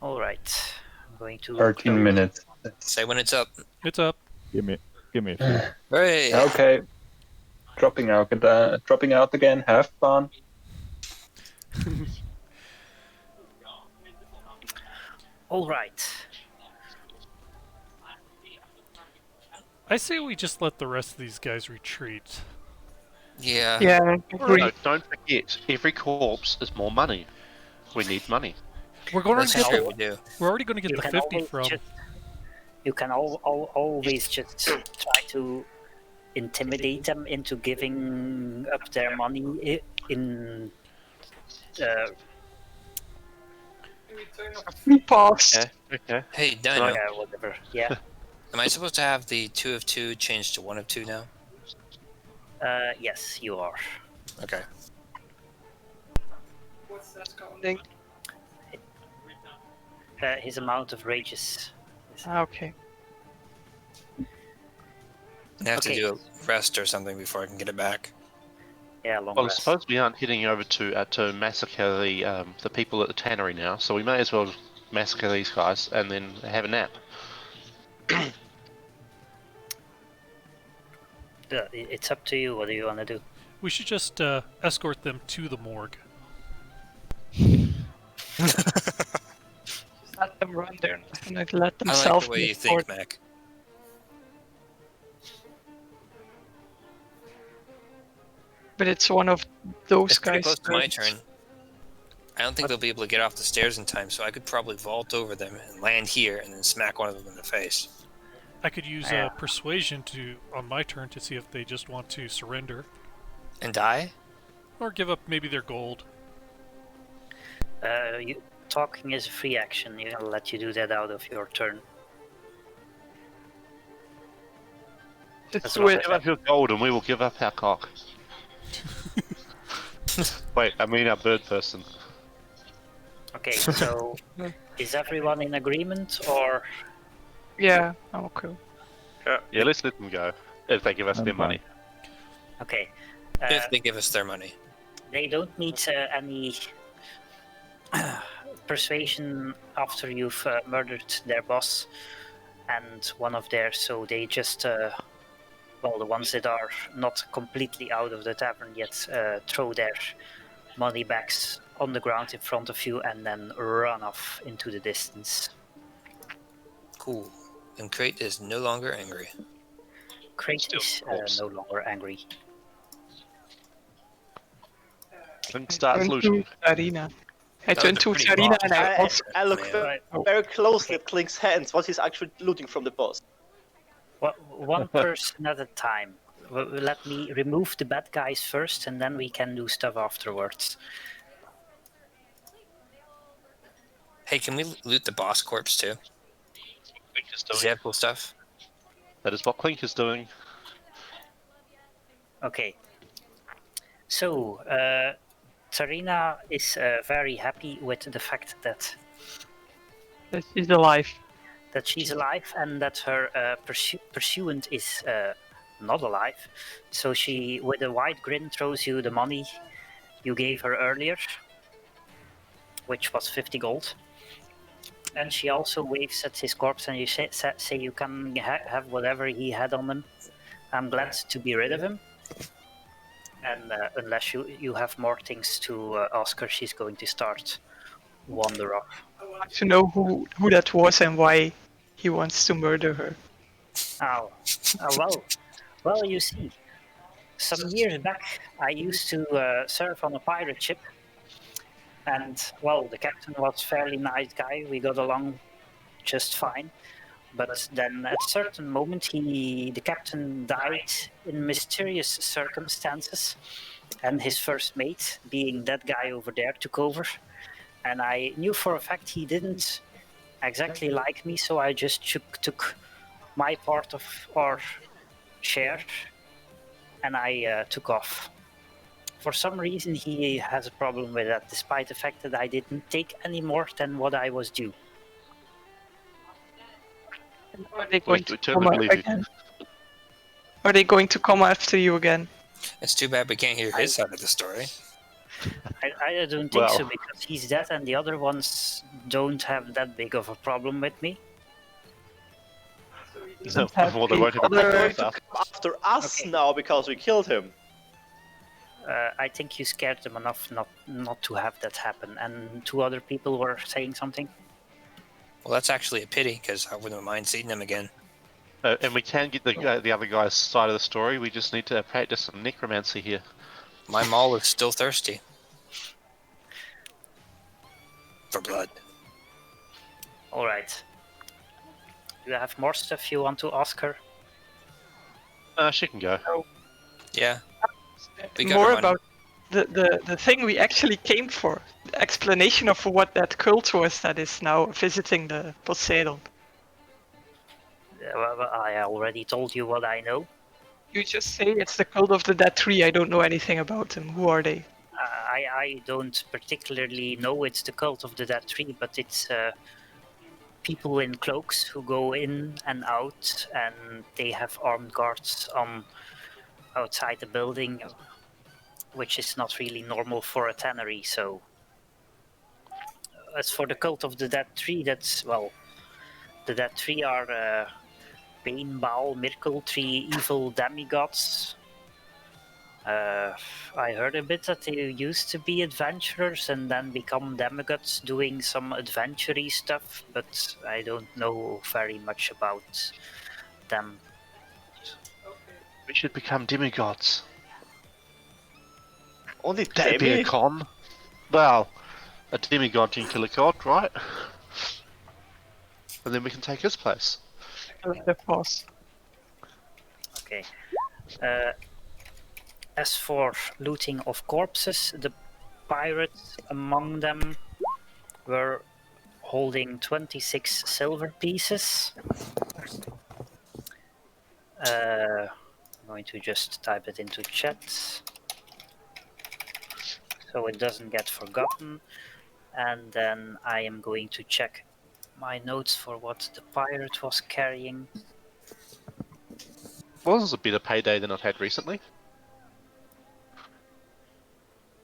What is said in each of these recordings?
All right. I'm going to 13 minutes. Say when it's up. It's up. Give me a few. Hooray! Okay. Dropping out again. Have fun. All right. I say we just let the rest of these guys retreat. Yeah. Yeah, agree. No, don't forget, every corpse is more money. We need money. We're going That's to get true, the, we do. We're already going to get You the can 50 always from. You can always just try to intimidate them into giving up their money in. We paused. Okay. Hey, Dino. Right. Whatever. Yeah. Am I supposed to have the 2 of 2 changed to 1 of 2 now? Yes, you are. Okay. Think- His amount of rages. Okay. I have Okay. to do a rest or something before I can get it back. Yeah, long Well, I rest. suppose we aren't heading over to massacre the people at the tannery now, so we may as well massacre these guys and then have a nap. It's up to you. What do you want to do? We should just escort them to the morgue. Let them run there and let I like themselves the way you move think, forward. Mac. But it's one of those It's pretty guys. close to my turn. I don't think they'll be able to get off the stairs in time, so I could probably vault over them and land here and then smack one of them in the face. I could use Yeah. persuasion on my turn to see if they just want to surrender And die? or give up maybe their gold. Talking is a free action. You're gonna let you do that out of your turn. Let's That's do it. Give up your gold and we will give up our cock. Wait, I mean our bird person. Okay, so is everyone in agreement, or Yeah, I'm okay. Yeah, let's let them go. If they give us I'm their money. okay? If they give us their money. They don't need any persuasion after you've murdered their boss and one of theirs, so they just, well, the ones that are not completely out of the tavern yet, throw their money bags on the ground in front of you and then run off into the distance. Cool. And Crate is no longer angry. Crate Still is corpse. no longer angry. And starts Turn looting. to Sarina. I That turn was a to pretty Sarina boss. and I also... I look Man. very closely at Klink's hands. What he's actually looting from the boss. Well, one person at a time. Let me remove the bad guys first, and then we can do stuff afterwards. Hey, can we loot the boss corpse too? Does he have cool stuff? That is what Clink is doing. Okay. So, Tarina is very happy with the fact that She's alive. she's alive and that her pursuant is not alive. So she, with a wide grin, throws you the money you gave her earlier, which was 50 gold. And she also waves at his corpse and you say you can have whatever he had on him. I'm glad to be rid of him. And unless you have more things to ask her, she's going to start wander off. I want to know who that was and why he wants to murder her. Oh, well, you see, some years back, I used to serve on a pirate ship, and well, the captain was a fairly nice guy. We got along just fine. But then, at a certain moment, the captain died in mysterious circumstances, and his first mate, being that guy over there, took over. And I knew for a fact he didn't exactly like me, so I just took my part of our share, and I took off. For some reason, he has a problem with that, despite the fact that I didn't take any more than what I was due. Are they going to come determined to leave you. again? Are they going to come after you again? It's too bad we can't hear his side of the story. I don't think so Well. because he's dead and the other ones don't have that big of a problem with me. No, have well, they the won't have a other- problem Going with to us. come after us Okay. now because we killed him. I think you scared them enough not to have that happen. And two other people were saying something. Well, that's actually a pity because I wouldn't mind seeing them again. And we can get the other guy's side of the story. We just need to practice some necromancy here. My maul is still thirsty for blood. All right. Do you have more stuff you want to ask her? She can go. Yeah. We got More our money. about the thing we actually came for. The explanation of what that cult was that is now visiting the Poseidon. Well, I already told you what I know. You just say it's the cult of the dead tree. I don't know anything about them. Who are they? I don't particularly know it's the cult of the dead tree, but it's people in cloaks who go in and out, and they have armed guards on outside the building, which is not really normal for a tannery. So, as for the cult of the dead tree, that's well, the dead tree are Pain, Baal, Miracle, three evil demigods. I heard a bit that they used to be adventurers and then become demigods doing some adventure-y stuff, but I don't know very much about them. We should become demigods. Only That'd be a Demi? con. Well, a demigod can kill a god, right? And then we can take his place. The boss. Okay. As for looting of corpses, the pirates among them were holding 26 silver pieces. I'm going to just type it into chat so it doesn't get forgotten. And then I am going to check my notes for what the pirate was carrying. Well, this is a better payday than I've had recently.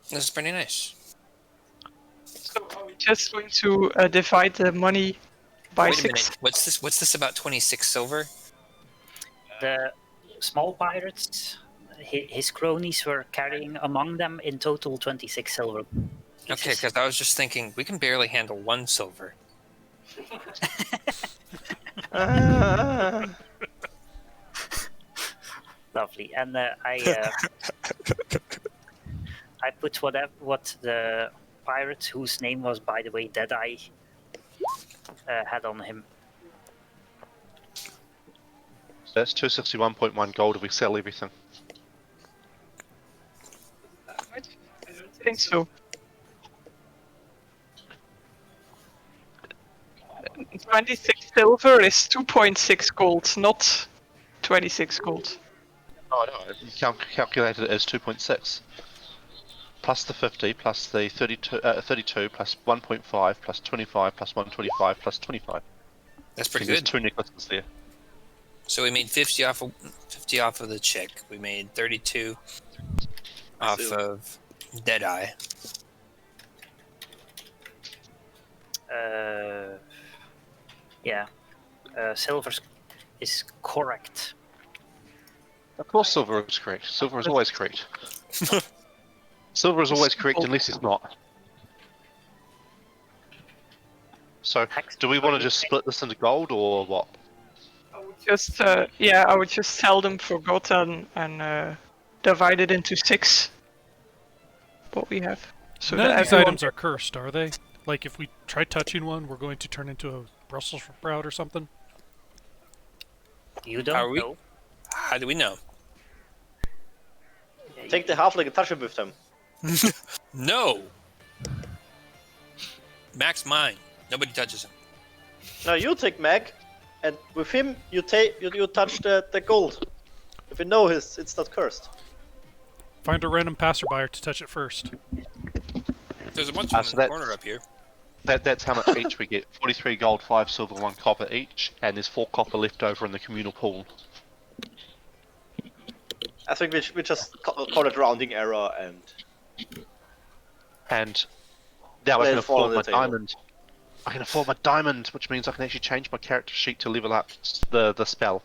This is pretty nice. So are we just going to divide the money by Wait a 6? minute. What's this about 26 silver? The small pirates, his cronies were carrying among them in total 26 silver. Okay, because I was just thinking we can barely handle 1 silver. Lovely. And I put what the pirate, whose name was, by the way, Deadeye, had on him. So that's 261.1 gold if we sell everything. I think so. 26 silver is 2.6 gold, not 26 gold. Oh no, you calculated it as 2.6. Plus the 50, plus the 32, plus 1.5, plus 25, plus 125, plus 25. That's pretty There's good. 2 necklaces there. So we made 50 off of the chick. We made 32 off of Deadeye. Yeah. Silver is correct. Of course silver is correct. Silver is always correct. Silver is always correct unless it's not. So, do we want to just split this into gold or what? Just I would just sell them for gold and divide it into 6. What we have. So None that of these everyone- items are cursed, are they? Like if we try touching one, we're going to turn into a Brussels sprout or something? You don't Are we? know. How do we know? Take the halfling and touch him with them. No! Mac's mine. Nobody touches him. Now you take Mag, and with him you touch the gold. If you know it's not cursed. Find a random passerby to touch it first. There's a bunch of so them in the that's- corner up here. That's how much each we get. 43 gold, 5 silver, 1 copper each, and there's 4 copper left over in the communal pool. I think we just call it rounding error and And now I Let can it fall on afford my the table. diamond. I can afford my diamond, which means I can actually change my character sheet to level up the spell.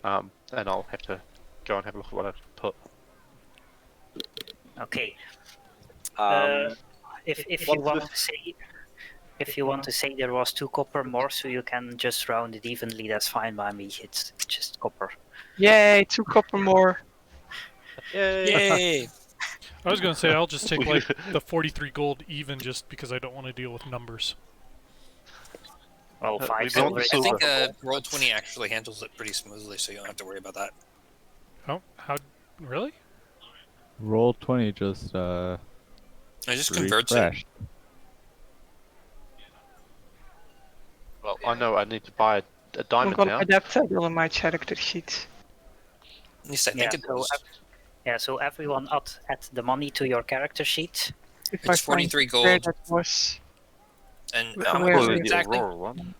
And I'll have to go and have a look at what I put. Okay. Um, If what you want with- to say, if you want to say there was 2 copper more, so you can just round it evenly, that's fine by me. It's just copper. Yay, 2 copper more. Yay. Yay! I was gonna say I'll just take We- like the 43 gold even, just because I don't want to deal with numbers. Well, we 5 want silver the is I think silver. roll 20 actually handles it pretty smoothly, so you don't have to worry about that. Oh, how? Really? Roll 20 just It just converts it. refreshed. Well, I know I need to buy a I'm diamond gonna now. adapt that on my character sheet. At least I think Yeah, it so does. Yeah, so everyone add the money to your character sheet. If It's I find 43 where gold. that was. And Where- how much where was is it it? exactly? Aurora one.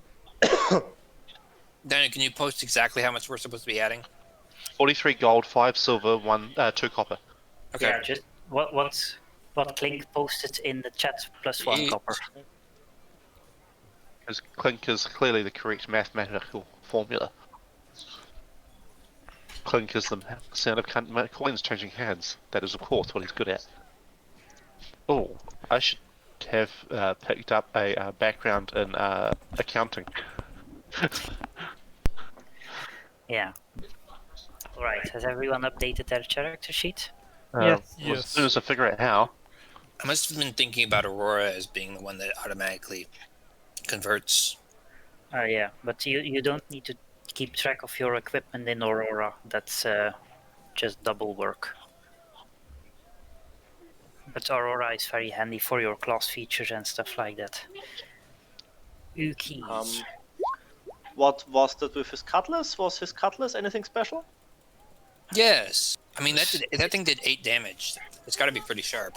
Daniel, can you post exactly how much we're supposed to be adding? 43 gold, 5 silver, 2 copper. Okay. Yeah, just what Clink posted in the chat plus 1 Ye- copper. Because clink is clearly the correct mathematical formula. Clink is the sound of coins changing hands. That is, of course, what he's good at. Oh, I should have picked up a background in accounting. Yeah. Alright, has everyone updated their character sheet? Yes. Well, as soon as I figure out how. I must have been thinking about Aurora as being the one that automatically converts. Yeah, but you don't need to keep track of your equipment in Aurora. That's just double work. But Aurora is very handy for your class features and stuff like that. Uki. What was that with his cutlass? Was his cutlass anything special? Yes. I mean, that thing did 8 damage. It's got to be pretty sharp.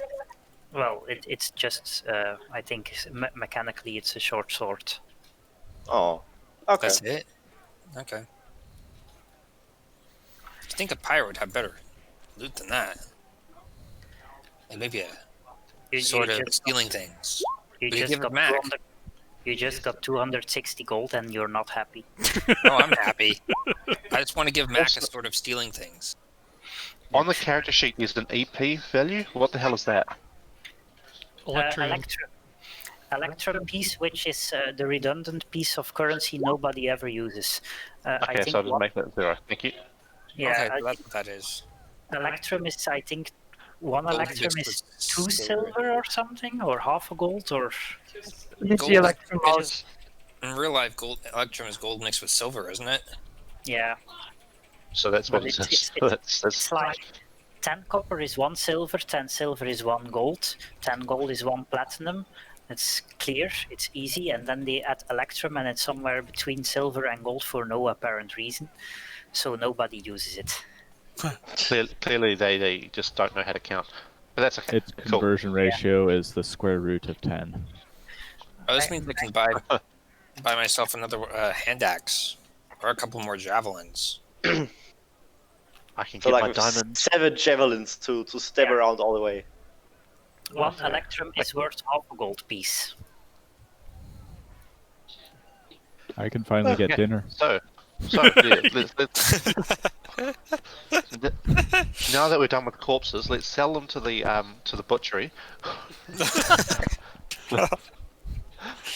Well, it's just, I think mechanically it's a short sword. Oh, okay. That's it? Okay. I think a pirate would have better loot than that. Like maybe a sort of stealing things. You We just give it got Mac. 200, you just got 260 gold and you're not happy. Oh, I'm happy. I just want to give Mac a sort of stealing things. On the character sheet is an EP value? What the hell is that? Electrium. Electrum piece, which is the redundant piece of currency nobody ever uses. I Okay, think so I'll just make that 0. Thank you. yeah, Okay, I so that's what that is. Electrum is, I think, 1 Gold Electrum mixed is with 2 silver or something, or half a gold, or Leave Gold the is- electrum it out. is- In real life, Electrum is gold mixed with silver, isn't it? yeah. So that's what But it it's- says. it's- That's It's like 10 copper is 1 silver, 10 silver is 1 gold, 10 gold is 1 platinum. It's clear, it's easy, and then they add Electrum, and it's somewhere between silver and gold for no apparent reason. So nobody uses it. clearly they just don't know how to count. But that's okay. Its Cool. conversion ratio is the square root of 10. Oh, this means I can buy myself another hand axe or a couple more javelins. I can So get like my with diamonds. 7 javelins to stab Yeah. around all the way. 1 Electrum is worth half a gold piece. I can finally get Yeah. dinner. So yeah, let's now that we're done with corpses, let's sell them to the butchery,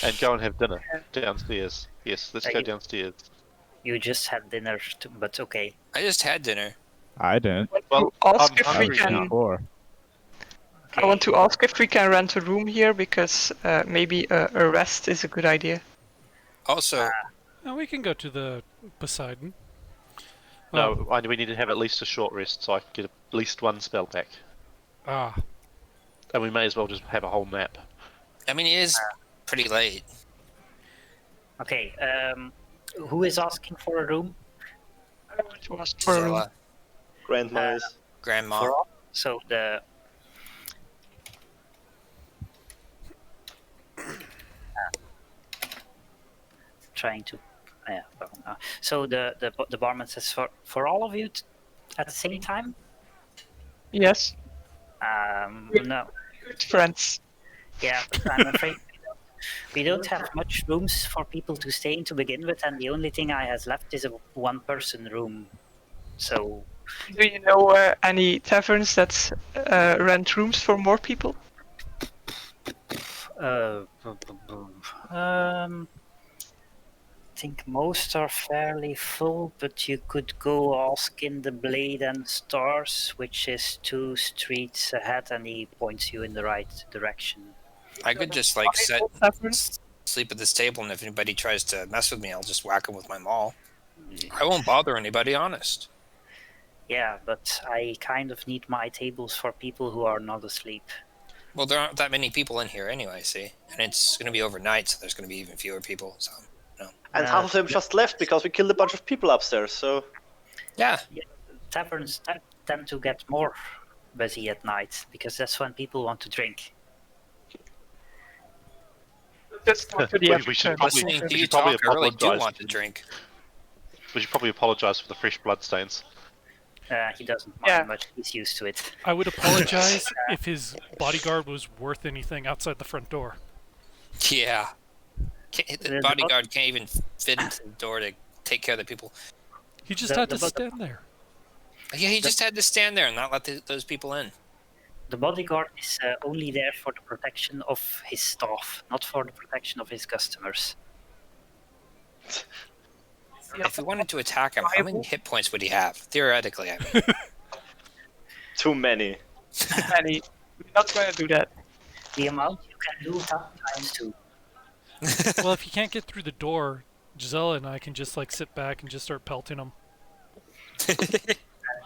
and go and have dinner downstairs. Yes, let's go you- downstairs. You just had dinner, but okay. I just had dinner. I didn't. Well, Ask I'm if we hungry can. now. Before. I want to ask if we can rent a room here because maybe a rest is a good idea. Also, Now we can go to the Poseidon. No, we need to have at least a short rest so I can get at least 1 spell back. Ah, And we may as well just have a whole map. I mean, it is pretty late. Okay, who is asking for a room? I want to ask for a room. Zilla, Grandma is. Grandma. For all? So the trying to yeah. So the barman says for all of you at the same time. Yes, No, good friends. Yeah, but I'm afraid we don't have much rooms for people to stay in to begin with, and the only thing I has left is a one-person room. So Do you know any taverns that rent rooms for more people? I think most are fairly full, but you could go ask in the Blade and Stars, which is 2 streets ahead, and he points you in the right direction. I could just like sleep at this table, and if anybody tries to mess with me, I'll just whack them with my maul. I won't bother anybody, honest. Yeah, but I kind of need my tables for people who are not asleep. Well, there aren't that many people in here anyway, see? And it's going to be overnight, so there's going to be even fewer people, so, no. And half of them just left because we killed a bunch of people upstairs, so... Yeah. Taverns tend to get more busy at night, because that's when people want to drink. Let's talk to the We should probably, Listening to we you should probably talk, I really do apologise. want to drink. We should probably apologise for the fresh bloodstains. He doesn't mind Yeah. much, he's used to it. I would apologize if his bodyguard was worth anything outside the front door. Yeah. The bodyguard can't even fit into the door to take care of the people. He just had to stand there. Yeah, he just had to stand there and not let those people in. The bodyguard is only there for the protection of his staff, not for the protection of his customers. If we wanted to attack him, how many hit points would he have? Theoretically, I mean. Too many. Any. We're not going to do that. The amount you can do times 2. Well, if he can't get through the door, Gisela and I can just like sit back and just start pelting him.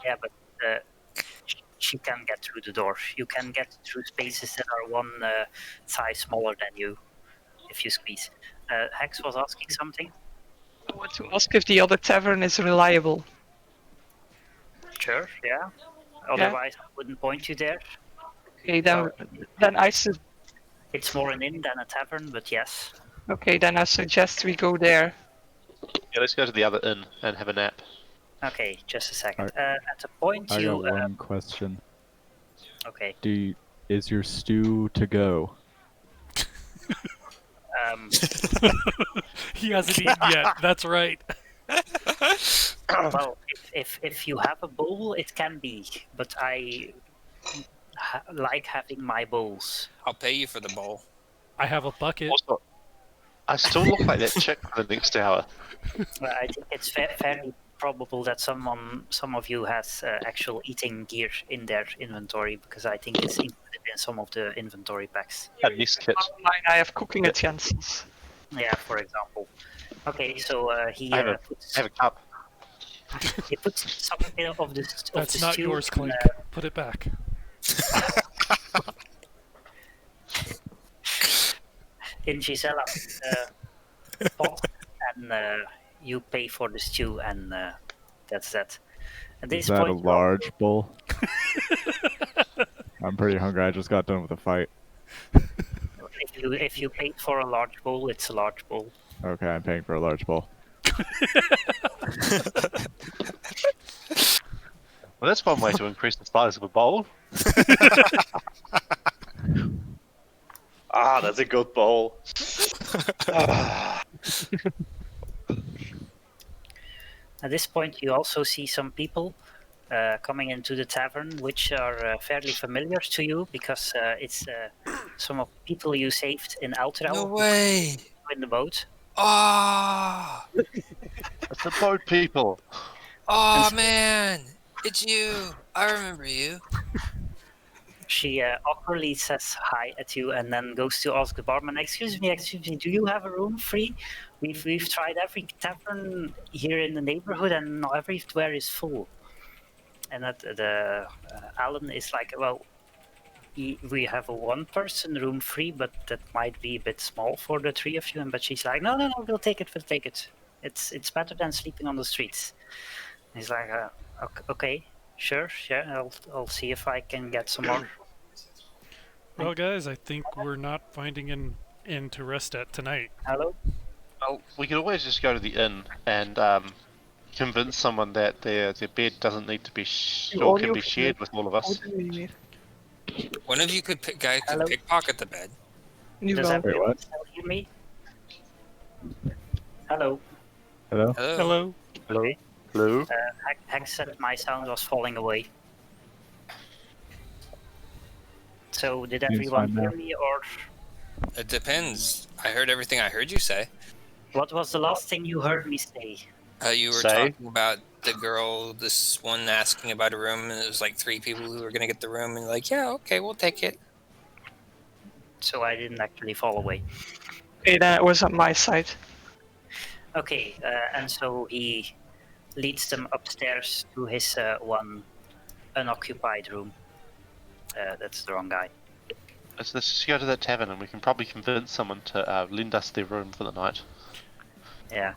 Yeah, but she can get through the door. You can get through spaces that are one size smaller than you, if you squeeze. Hex was asking something. I want to ask if the other tavern is reliable. Sure, yeah. Otherwise, I wouldn't point you there. Okay, then I It's more an inn than a tavern, but yes. Okay, then I suggest we go there. Yeah, let's go to the other inn and have a nap. Okay, just a second. At a point I you... got one question. Okay. Is your stew to go? He hasn't eaten yet. That's right. Well, if you have a bowl, it can be, but I like having my bowls. I'll pay you for the bowl. I have a bucket. Also, I still look like that chick for the next hour. I think it's fairly probable that some of you has actual eating gear in their inventory, because I think it's included in some of the inventory packs. A mess kit. Mine, I have cooking utensils. Yeah, for example. Okay, so he I have a cup. he puts some bit of the That's the not stew yours, in, Clink. Put it back. in Gisela's pot, and you pay for the stew, and that's that. At this Is that a point, large bowl? I'm pretty hungry. I just got done with a fight. if you paid for a large bowl, it's a large bowl. Okay, I'm paying for a large bowl. Well, that's one way to increase the size of a bowl. Ah, that's a good bowl. At this point, you also see some people coming into the tavern, which are fairly familiar to you, because it's some of the people you saved in Altrel. No way! In the boat. Ah! It's the boat people. Oh, man! It's you! I remember you. She awkwardly says hi at you, and then goes to ask the barman, excuse me, do you have a room free? We've tried every tavern here in the neighborhood, and everywhere is full. And Alan is like, well, we have a one-person room free, but that might be a bit small for the 3 of you. But she's like, no, we'll take it. It's better than sleeping on the streets. And he's like, okay, sure, yeah, I'll see if I can get some more. Well, guys, I think we're not finding an inn to rest at tonight. Hello? Well, we could always just go to the inn and convince someone that their bed doesn't need to be can be shared with all of us. One of you could pickpocket the bed. Nu Does wel. everyone what? still hear me? Hello. Hello? Hello. Hello. Hello? Hello? Hank said my sound was falling away. So did Seems everyone fine hear now. me, or It depends. I heard everything I heard you say. what was the last thing you heard me say? You were Say? talking about the girl, this one asking about a room, and it was like 3 people who were gonna get the room, and like, yeah, okay, we'll take it. So I didn't actually fall away. It was on my side. Okay, and so he leads them upstairs to his one unoccupied room. That's the wrong guy. Let's just go to that tavern and we can probably convince someone to lend us their room for the night. Yeah.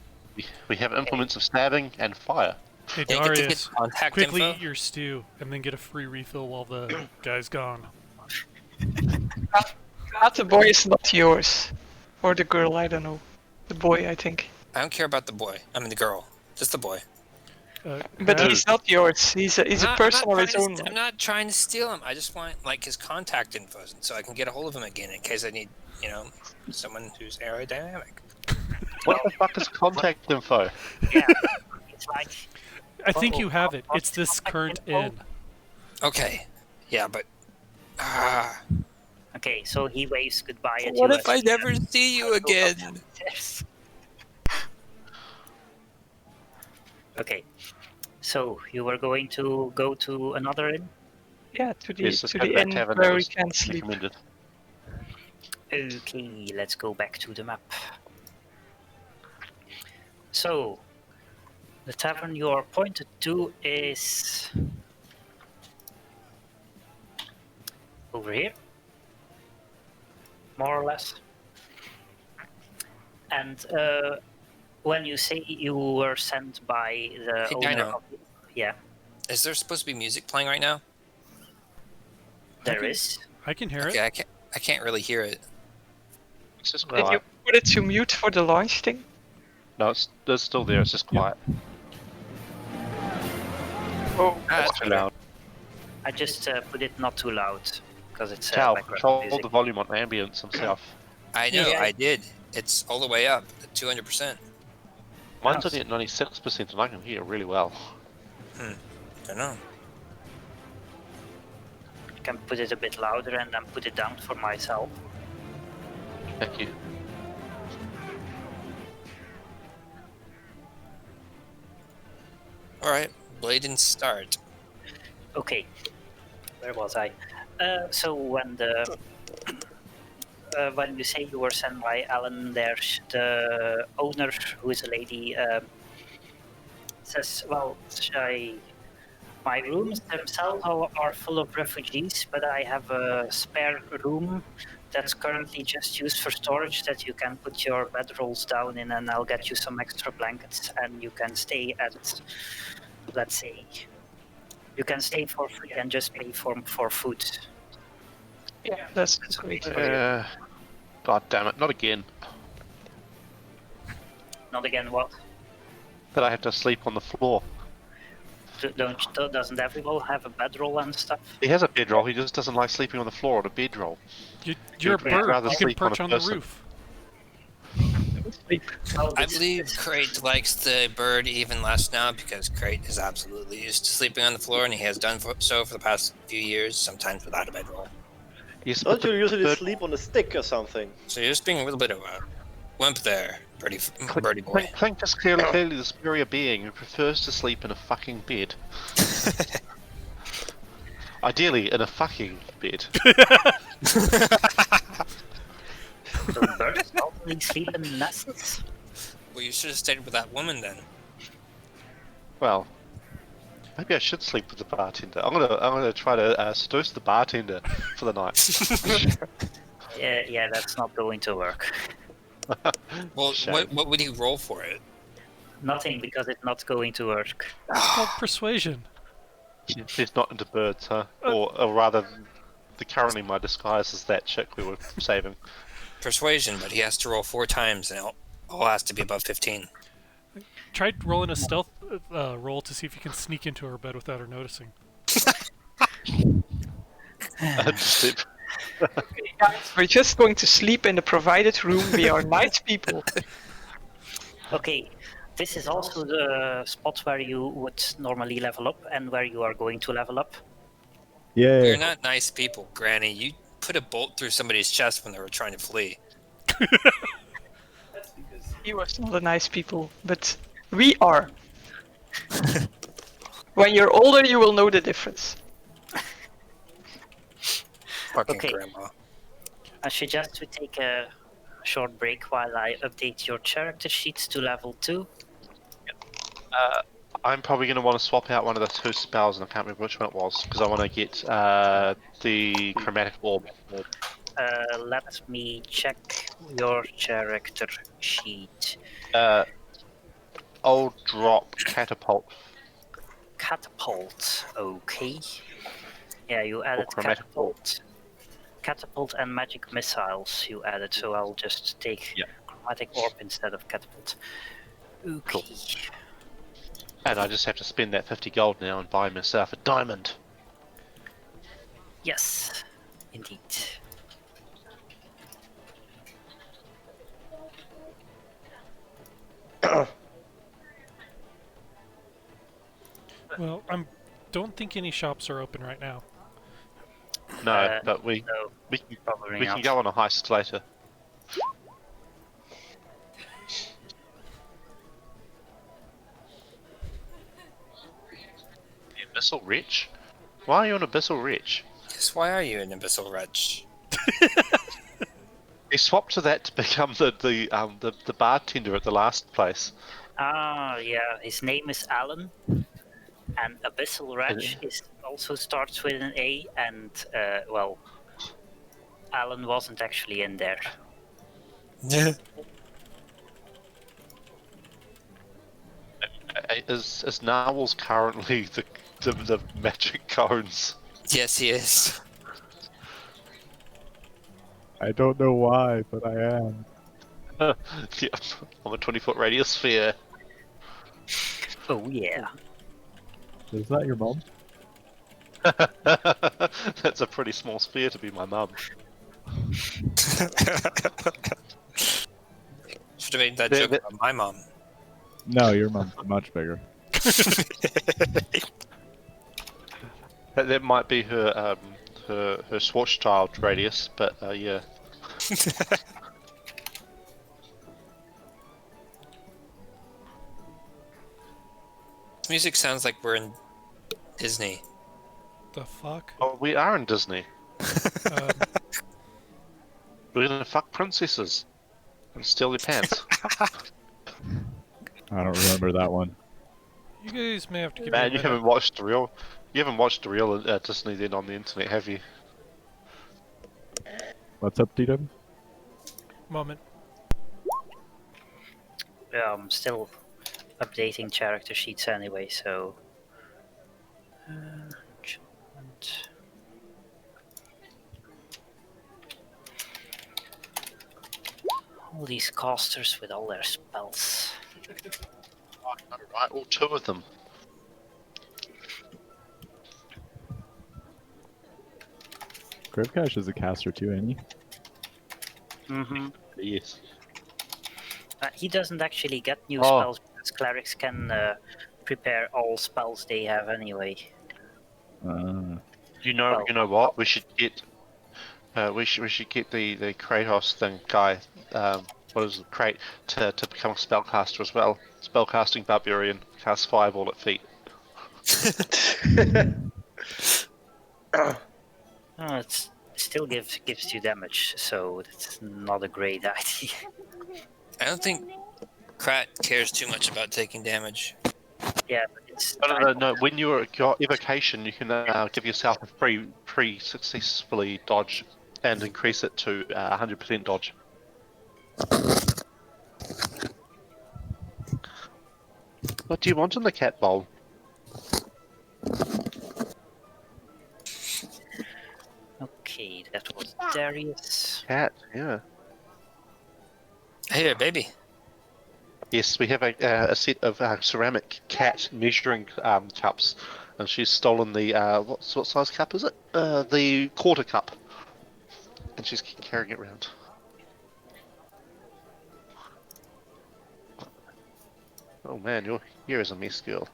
We have implements of stabbing and fire. Hey Yeah, get to Darius, get contact quickly info. eat your stew and then get a free refill while the guy's gone. But the boy is not yours. Or the girl, I don't know. The boy, I think. I don't care about the boy. I mean the girl. Just the boy. But Crab, he's not yours. He's a person of his own. I'm not trying to steal him. I just want like his contact info so I can get a hold of him again in case I need, someone who's aerodynamic. What the fuck is contact info? Yeah. It's like I think you have it. It's this current inn. Okay. Yeah, but okay. So he waves goodbye at what you. if I never see you again? Okay. So you were going to go to another inn? Yeah, to the Yes, let's go to inn that tavern where that we was can sleep. recommended. Okay, let's go back to the map. So, the tavern you are pointed to is over here, more or less. And when you say you were sent by the Hey, owner Dino. of yeah, Is there supposed to be music playing right now? there Okay. is. I can hear Okay, it. I can't really hear it. It's just Did you quiet. put it to mute for the launch thing? No, it's still there, it's just quiet. Oh, It's too loud. I just put it not too loud because it's Cal, background control music. the volume on ambience himself. I know, Yeah. I did. It's all the way up at 200%. Mine's only at 96% and I can hear really well. Don't know. I can put it a bit louder and then put it down for myself. Thank you. Alright, blade and start. Okay, where was I? So when you say you were sent by Alan, there's the owner, who is a lady, says, "Well, my rooms themselves are full of refugees, but I have a spare room that's currently just used for storage that you can put your bedrolls down in, and I'll get you some extra blankets, and you can stay at, let's say, you can stay for free and just pay for food." yeah, that's great. God damn it, not again. Not again, what? That I have to sleep on the floor. Doesn't everyone have a bedroll and stuff? He has a bedroll, he just doesn't like sleeping on the floor on a bedroll. You're a You'd rather bird. You can sleep on perch a on the person. roof. Well, I believe Crate likes the bird even less now because Crate is absolutely used to sleeping on the floor and he has done so for the past few years, sometimes without a bedroll. Yes, Don't but you the usually bird- sleep on a stick or something? So you're just being a little bit of a wimp there, birdie boy. Clink is clearly the superior being who prefers to sleep in a fucking bed. Ideally, in a fucking bed. So birds only sleep in nests? Well, you should have stayed with that woman then. Well, maybe I should sleep with the bartender. I'm gonna try to seduce the bartender for the night. Yeah, that's not going to work. Well, Shame. what would he roll for it? Nothing, because it's not going to work. It's called persuasion. He's not into birds, huh? Or rather, currently my disguise is that chick we were saving. Persuasion, but he has to roll 4 times and it all has to be above 15. Try rolling a stealth roll to see if you can sneak into her bed without her noticing. Just sleep. Guys, we're just going to sleep in the provided room. We are nice people. Okay, this is also the spot where you would normally level up and where you are going to level up. Yay. You're not nice people, Granny. You put a bolt through somebody's chest when they were trying to flee. He was not a nice people, but we are. When you're older, you will know the difference. Fucking Okay. grandma. I suggest we take a short break while I update your character sheets to level 2. I'm probably going to want to swap out one of the 2 spells, and I can't remember which one it was, because I want to get the chromatic orb. Let me check your character sheet. I'll drop catapult. Catapult, okay. Yeah, you added chromatic orb. Catapult and magic missiles you added, so I'll just take chromatic orb instead of catapult. Okay. Cool. And I just have to spend that 50 gold now and buy myself a diamond. Yes, indeed. Well, don't think any shops are open right now. No, but we No, can, probably we can not. go on a heist later. The Abyssal Wretch? Why are you an Abyssal Wretch? Yes, why are you an imbecile wretch? He swapped to that to become the bartender at the last place. Ah, yeah, his name is Alan, and Abyssal Wretch also starts with an A, and, well, Alan wasn't actually in there. Is Narwhals currently the magic cones? Yes, he is. I don't know why, but I am. Yeah, I'm a 20-foot radius sphere. Oh, yeah. Is that your mom? That's a pretty small sphere to be my mum. Should have made that There- joke there- about my mom. No, your mom's much bigger. That might be her her Schwarzschild radius, but yeah. This music sounds like we're in Disney. The fuck? Oh, we are in Disney. Um, We're gonna fuck princesses and steal their pants. I don't remember that one. you guys may have to give Man, me you a minute. haven't watched the real. You haven't watched the real Disney then on the internet, have you? What's up, DW? Moment. Yeah, I'm still updating character sheets anyway, so... enchantment. All these casters with all their spells. Right, all 2 of them. Gravecash is a caster too, ain't he? Mm-hmm. Yes. He doesn't actually get new Oh. spells because clerics can prepare all spells they have anyway. You know what? We should get. We should get the Kratos thing guy. What is it? Crate to become a spellcaster as well. Spellcasting barbarian casts fireball at feet. Oh, it still gives you damage, so it's not a great idea. I don't think Krat cares too much about taking damage. Yeah, but it's No. When you're at your evocation, you can give yourself a free successfully dodge, and increase it to 100% dodge. What do you want in the cat bowl? okay. That was Darius. Cat, yeah. Hey there, baby. Yes, we have a set of ceramic cat measuring cups, and she's stolen the what size cup is it? The quarter cup. and she's carrying it around. Oh man, you're here as a mess girl.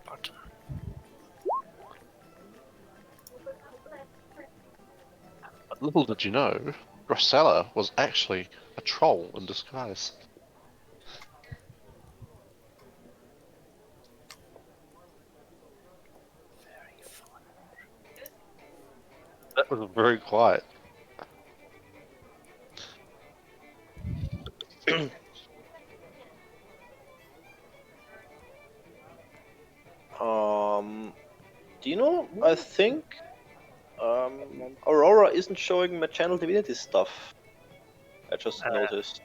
Button. But little did you know, Rosella was actually a troll in disguise. Very fun. That was very quiet. Do you know? I think Aurora isn't showing my channel divinity stuff. I just noticed.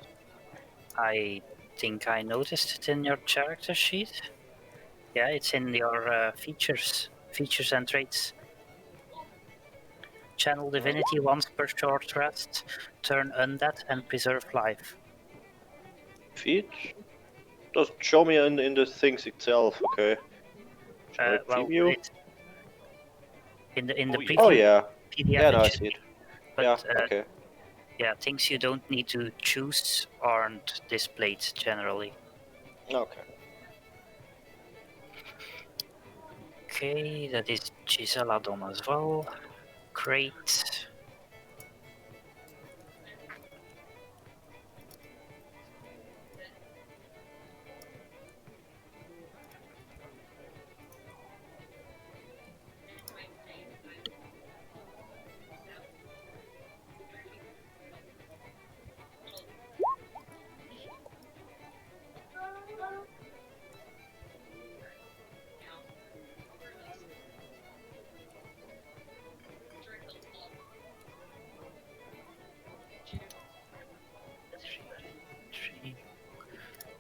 I think I noticed it in your character sheet. Yeah, it's in your features and traits. Channel divinity once per short rest, turn undead and preserve life. Feed doesn't show me in the things itself. Okay. Should I Well, preview? it's in the preview Oh yeah. PDF. Yeah, no, I it should see it. be, but Yeah. Okay. yeah, things you don't need to choose aren't displayed generally. Okay. Okay, that is Gisela done as well. Great.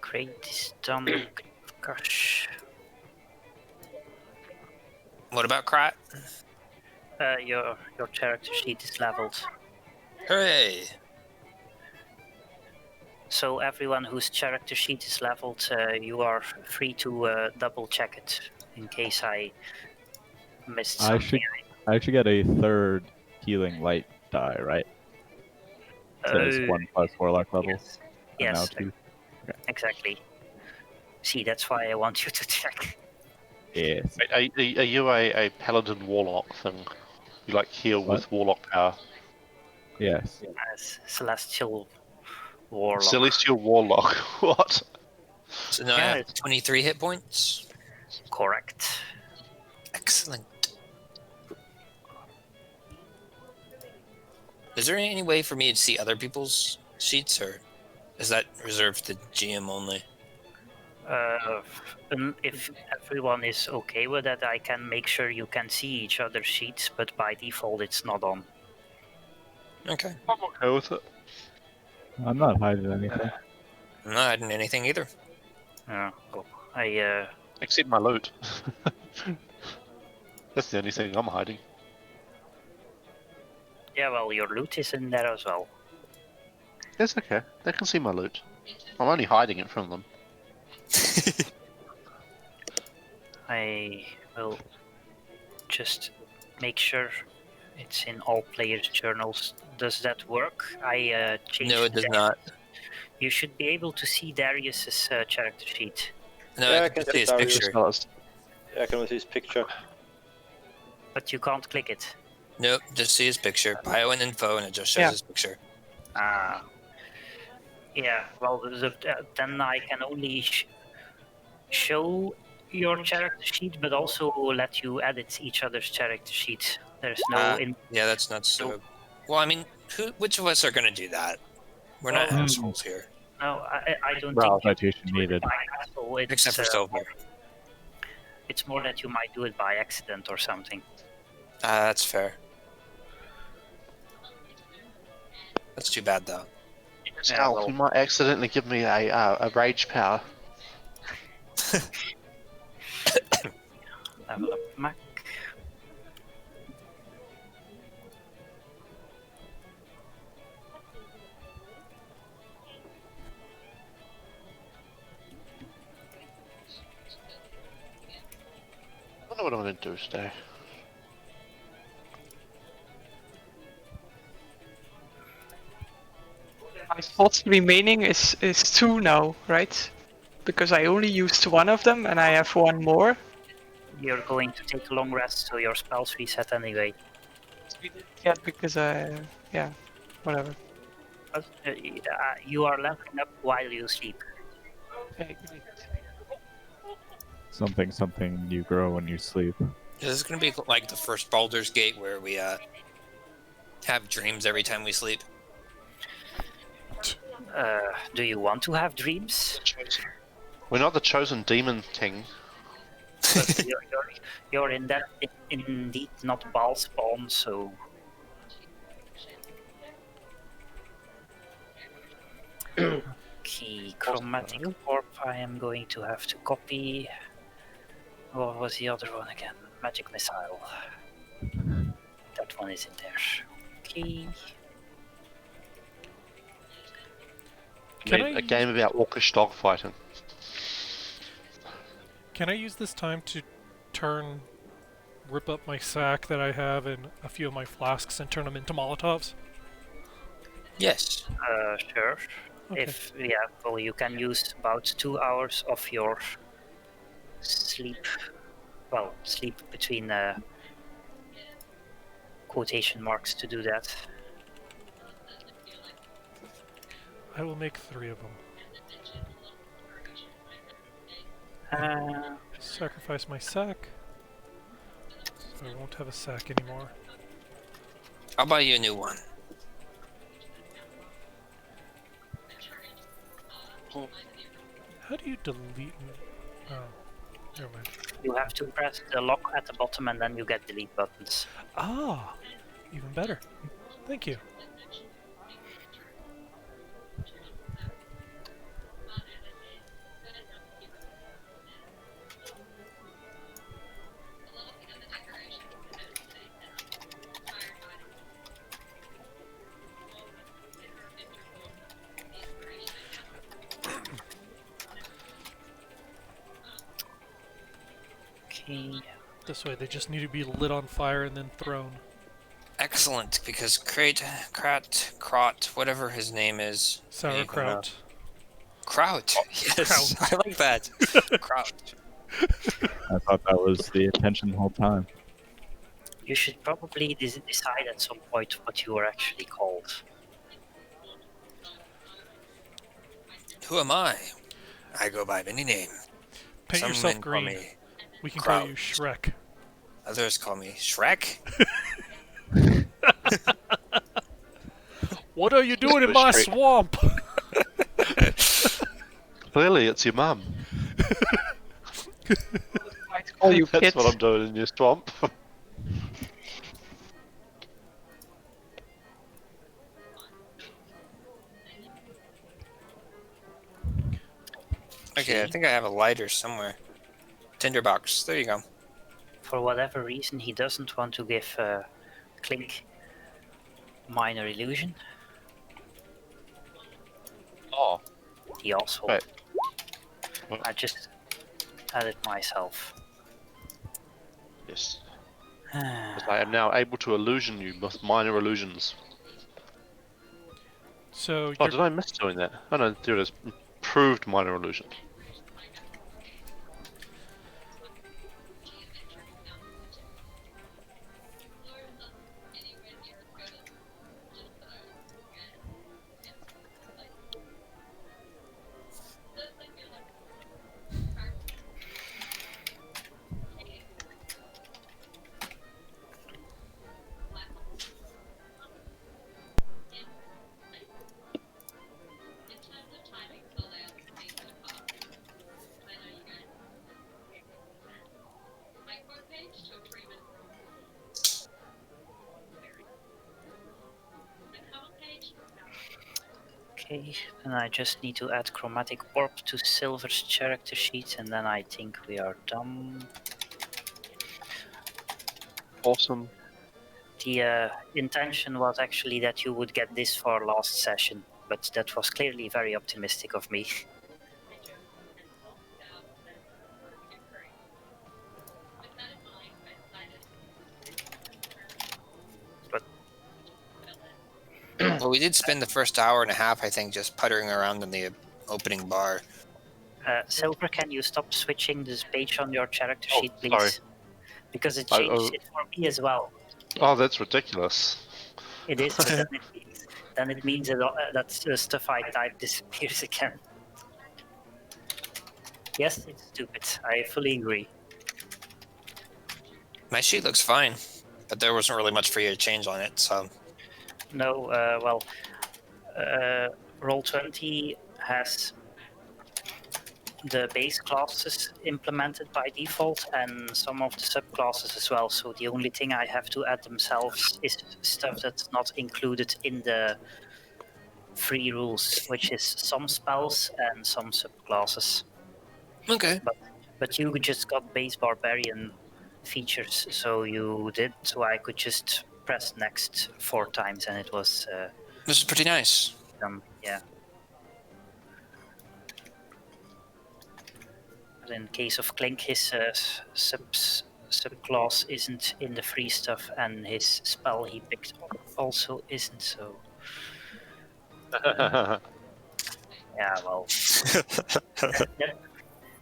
Great is done. Gosh. What about Krat? Your character sheet is leveled. Hooray! So everyone whose character sheet is leveled, you are free to double check it in case I missed I something. should get a third healing light die, right? So it's 1 plus warlock level. Yes, And now yes, 2. exactly. See, that's why I want you to check. Yes. Are you a paladin warlock thing? You like heal What? with warlock power? Yes. As Celestial Warlock. Celestial warlock. What? So now I Yeah, have it's 23 hit points. correct. Excellent. Is there any way for me to see other people's sheets, or is that reserved to GM only? If everyone is okay with that, I can make sure you can see each other's sheets, but by default it's not on. Okay. I'm okay with it. I'm not hiding anything. I'm not hiding anything either. Cool. I Except my loot. That's the only thing I'm hiding. yeah, well, your loot is in there as well. That's okay. They can see my loot. I'm only hiding it from them. I will just make sure it's in all players' journals. Does that work? I changed. No, it does not. You should be able to see Darius's character sheet. No, Yeah, I I can can see his see Darius. picture. Yeah, I can only see his picture. But you can't click it. Nope, just see his picture. Bio and info, and it just shows Yeah. his picture. Yeah, well, then I can only show your character sheet, but also let you edit each other's character sheet. There's no... Yeah, that's not so. Well, I mean, which of us are going to do that? We're not Well, assholes here. No, I don't Well, think citation you do it needed. by asshole. Except for Silver. It's more that you might do it by accident or something. That's fair. That's too bad, though. Yeah, well, You might accidentally give me a rage power. level up Mac. Tuesday. My slots remaining is 2 now, right? Because I only used one of them and I have one more. You're going to take a long rest, so your spells reset anyway. Yeah, because yeah, whatever. But, you are leveling up while you sleep. Okay, great. Something you grow when you sleep. This is gonna be like the first Baldur's Gate where we have dreams every time we sleep. Do you want to have dreams? We're not the chosen demon king. But you're indeed not ball spawn, so. Okay, chromatic orb. I am going to have to copy. What was the other one again? Magic missile. That one is in there. Okay. Can Made I a game about orcish dogfighting. Can I use this time to rip up my sack that I have and a few of my flasks and turn them into Molotovs? Yes. Sure. Okay. Well, you can use about 2 hours of your sleep. Well, sleep between quotation marks to do that. I will make 3 of them. Sacrifice my sack, so I won't have a sack anymore. I'll buy you a new one. How do you delete? Oh, never mind. You have to press the lock at the bottom and then you get delete buttons. Ah, even better. Thank you. Okay. This way, they just need to be lit on fire and then thrown. Excellent, because Krot, whatever his name is. Sauerkraut. Kraut. Yes, Kraut. I like that. Kraut. I thought that was the intention the whole time. You should probably decide at some point what you are actually called. Who am I? I go by many names. Paint Some yourself men call green. me We can call you Kraut. Shrek. Others call me Shrek. What are you doing in my Shrek. swamp? Clearly, it's your mum. I'd call you That's Kit. what I'm doing in your swamp. Okay, I think I have a lighter somewhere. Tinderbox. There you go. For whatever reason, he doesn't want to give Clink minor illusion. Oh. The asshole. Right. What? I just added myself. Yes. But I am now able to illusion you with minor illusions. So Oh, you're, did I miss doing that? Oh no, there it is. Improved minor illusion. Okay, then I just need to add chromatic orb to Silver's character sheet, and then I think we are done. Awesome. The intention was actually that you would get this for last session, but that was clearly very optimistic of me. Well, we did spend the first hour and a half, I think, just puttering around in the opening bar. Silver, can you stop switching this page on your character Oh, sheet, please? sorry. Because it I- changed it for me as well. Oh, that's ridiculous. It is, but then it means that stuff I type disappears again. Yes, it's stupid. I fully agree. My sheet looks fine, but there wasn't really much for you to change on it, so... No, well, Roll20 has the base classes implemented by default and some of the subclasses as well. So the only thing I have to add themselves is stuff that's not included in the free rules, which is some spells and some subclasses. Okay. But you just got base barbarian features, so I could just press next 4 times and it was This is pretty nice. done. Yeah. But in case of Clink, his subclass isn't in the free stuff, and his spell he picked also isn't. So yeah, well,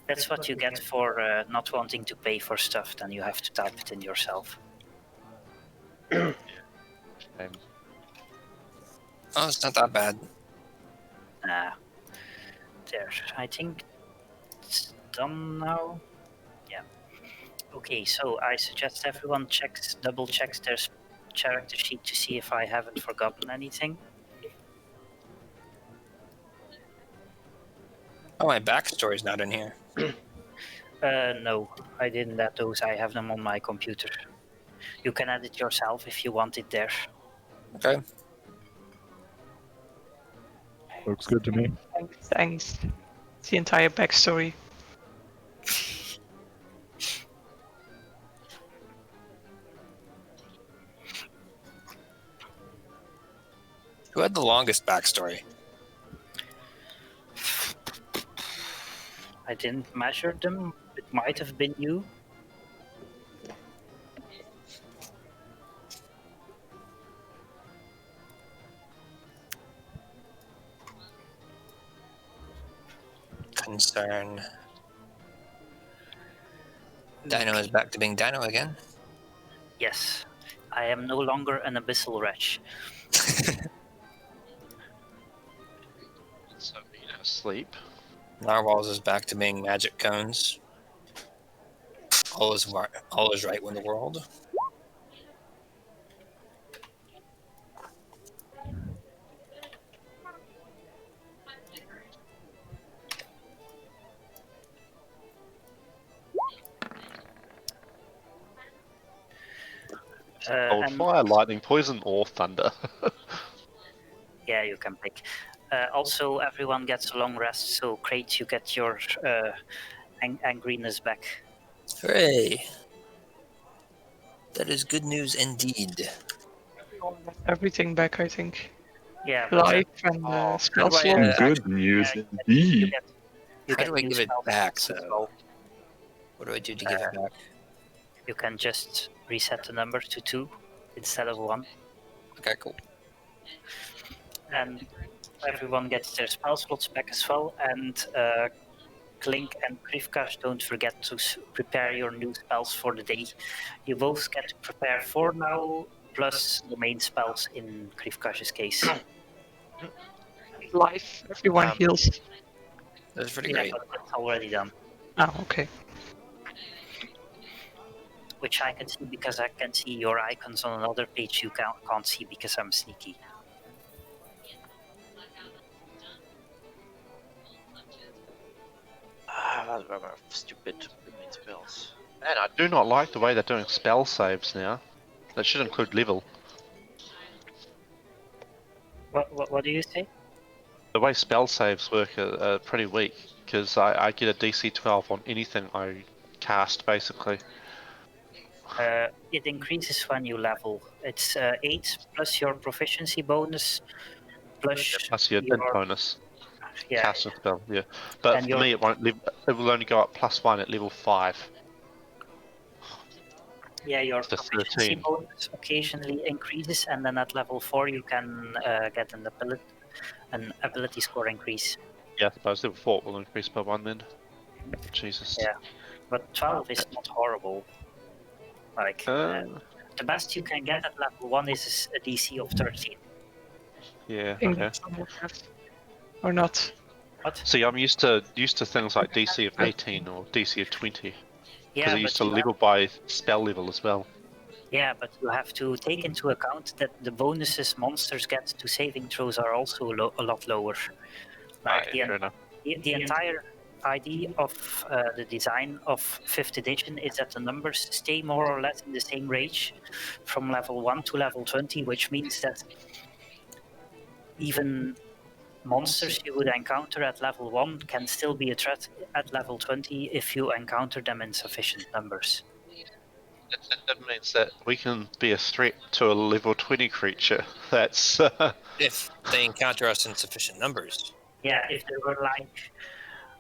that's what you get for not wanting to pay for stuff. Then you have to type it in yourself. Oh, it's not that bad. There, I think it's done now. Yeah. Okay, so I suggest everyone double checks their character sheet to see if I haven't forgotten anything. Oh, my backstory's not in here. No, I didn't add those. I have them on my computer. You can add it yourself if you want it there. Okay. Looks good to me. Thanks. It's the entire backstory. Who had the longest backstory? I didn't measure them. It might have been you. Concern. Dino is back to being Dino again. Yes, I am no longer an abyssal wretch. So, sleep. Narwhals is back to being magic cones. All is right with the world. Cold fire, lightning, poison, or thunder. Yeah, you can pick. Also, everyone gets a long rest, so Crate, you get your angriness back. Hooray! That is good news indeed. Everything back, I think. Yeah, but Life and spell Right, slots. Good news indeed. you How get do I new give it spell back, slots as though? well. What do I do to give it back? You can just reset the number to 2 instead of 1. Okay, cool. And everyone gets their spell slots back as well. And Klink and Krivkash, don't forget to prepare your new spells for the day. You both get to prepare 4 now, plus the main spells in Krivkash's case. Life. Everyone heals. That's pretty Yeah, great. but that's already done. Oh, okay. Which I can see because I can see your icons on another page you can't see because I'm sneaky. Stupid main spells. Man, I do not like the way they're doing spell saves now. That should include level. What do you say? The way spell saves work are pretty weak, because I get a DC 12 on anything I cast, basically. It increases when you level. It's 8 plus your proficiency bonus plus Plus your int bonus. yeah. Casting spell, yeah. But And for me, it won't. It will only go up +1 at level 5. Yeah, your To proficiency 13. bonus occasionally increases, and then at level 4 you can get an ability score increase. Yeah, I suppose level 4 will increase by 1 then. Jesus. Yeah, but 12 is not horrible. Like, the best you can get at level 1 is a DC of 13. Yeah, In okay. or not. What? See, I'm used to things like DC of 18 or DC of 20. Because Yeah, it used but to level by spell level as well. yeah, but you have to take into account that the bonuses monsters get to saving throws are also a lot lower. Like Yeah, fair enough. the entire idea of the design of 5th edition is that the numbers stay more or less in the same range from level 1 to level 20, which means that even monsters you would encounter at level 1 can still be a threat at level 20 if you encounter them in sufficient numbers. That means that we can be a threat to a level 20 creature. That's If they encounter us in sufficient numbers. Yeah, if there were like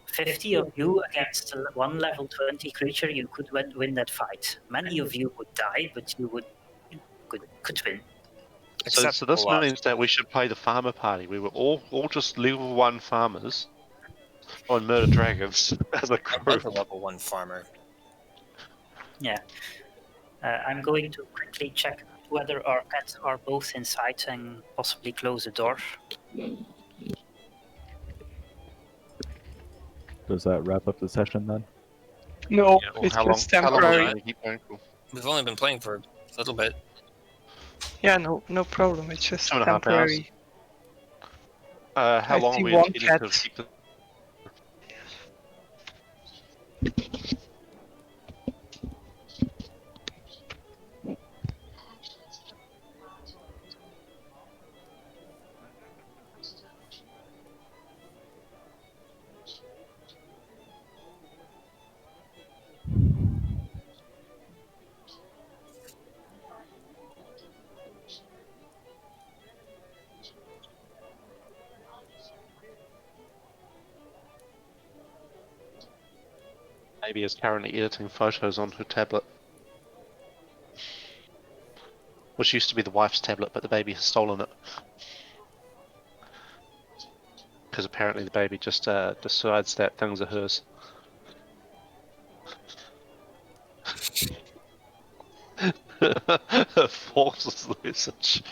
50 of you against one level 20 creature, you could win that fight. Many of you would die, but you could win. so. Except So this a lot. means that we should play the farmer party. We were all just level 1 farmers on murder dragons as a I group. was a level 1 farmer. Yeah. I'm going to quickly check whether our pets are both inside and possibly close the door. Does that wrap up the session then? No, Yeah, or it's how long? just How long temporary. will we keep going for? We've only been playing for a little bit. Yeah, no problem. It's just 2.5 hours. temporary. How I long see are we one intending to cat. keep the... Maybe is currently editing photos on her tablet. Which used to be the wife's tablet, but the baby has stolen it. Because apparently the baby just decides that things are hers. False message.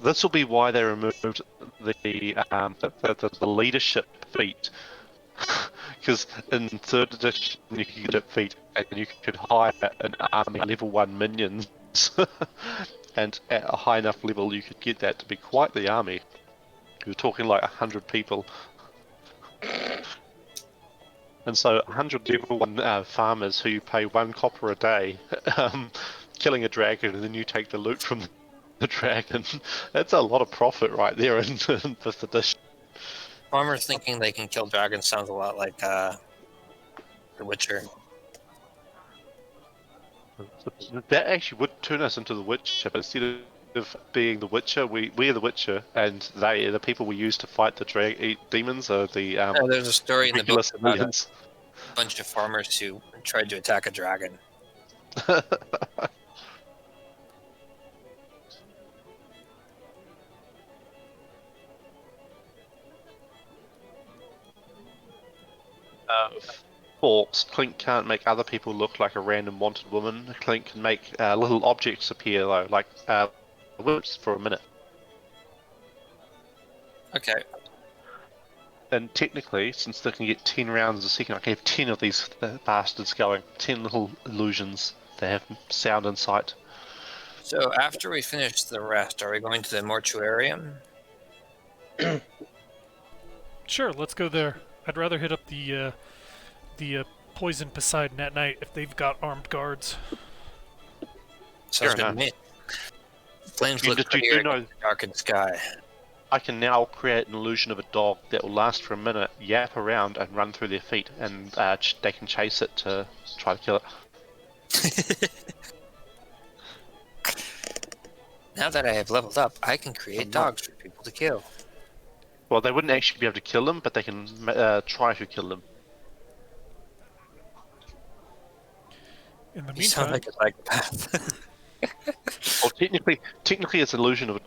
This will be why they removed the leadership feat. Because in 3rd edition you could get feat and you could hire an army of level 1 minions. And at a high enough level you could get that to be quite the army. You're talking like 100 people. And so 100 level 1 farmers who you pay 1 copper a day, killing a dragon, and then you take the loot from the dragon. That's a lot of profit right there in 5th edition. Farmers thinking they can kill dragons sounds a lot like The Witcher. That actually would turn us into the Witcher, but instead of being the Witcher, we're the Witcher, and the people we use to fight the demons are the There's a story in the book regular about a civilians. bunch of farmers who tried to attack a dragon. False. Clink can't make other people look like a random wanted woman. Clink can make little objects appear though, like whips for a minute. Okay. And technically, since they can get 10 rounds a second, I can have 10 of these bastards going. 10 little illusions. They have sound and sight. So after we finish the rest, are we going to the mortuarium? Sure, let's go there. I'd rather hit up the poison Poseidon at night if they've got armed guards. Sounds Fair good to enough. me. Flames You look do prettier know- in the darkened sky. I can now create an illusion of a dog that will last for a minute, yap around, and run through their feet, and they can chase it to try to kill it. Now that I have leveled up, I can create dogs for people to kill. Well, they wouldn't actually be able to kill them, but they can try to kill them. In the You sound meantime, like a psychopath. Well, technically, it's an illusion of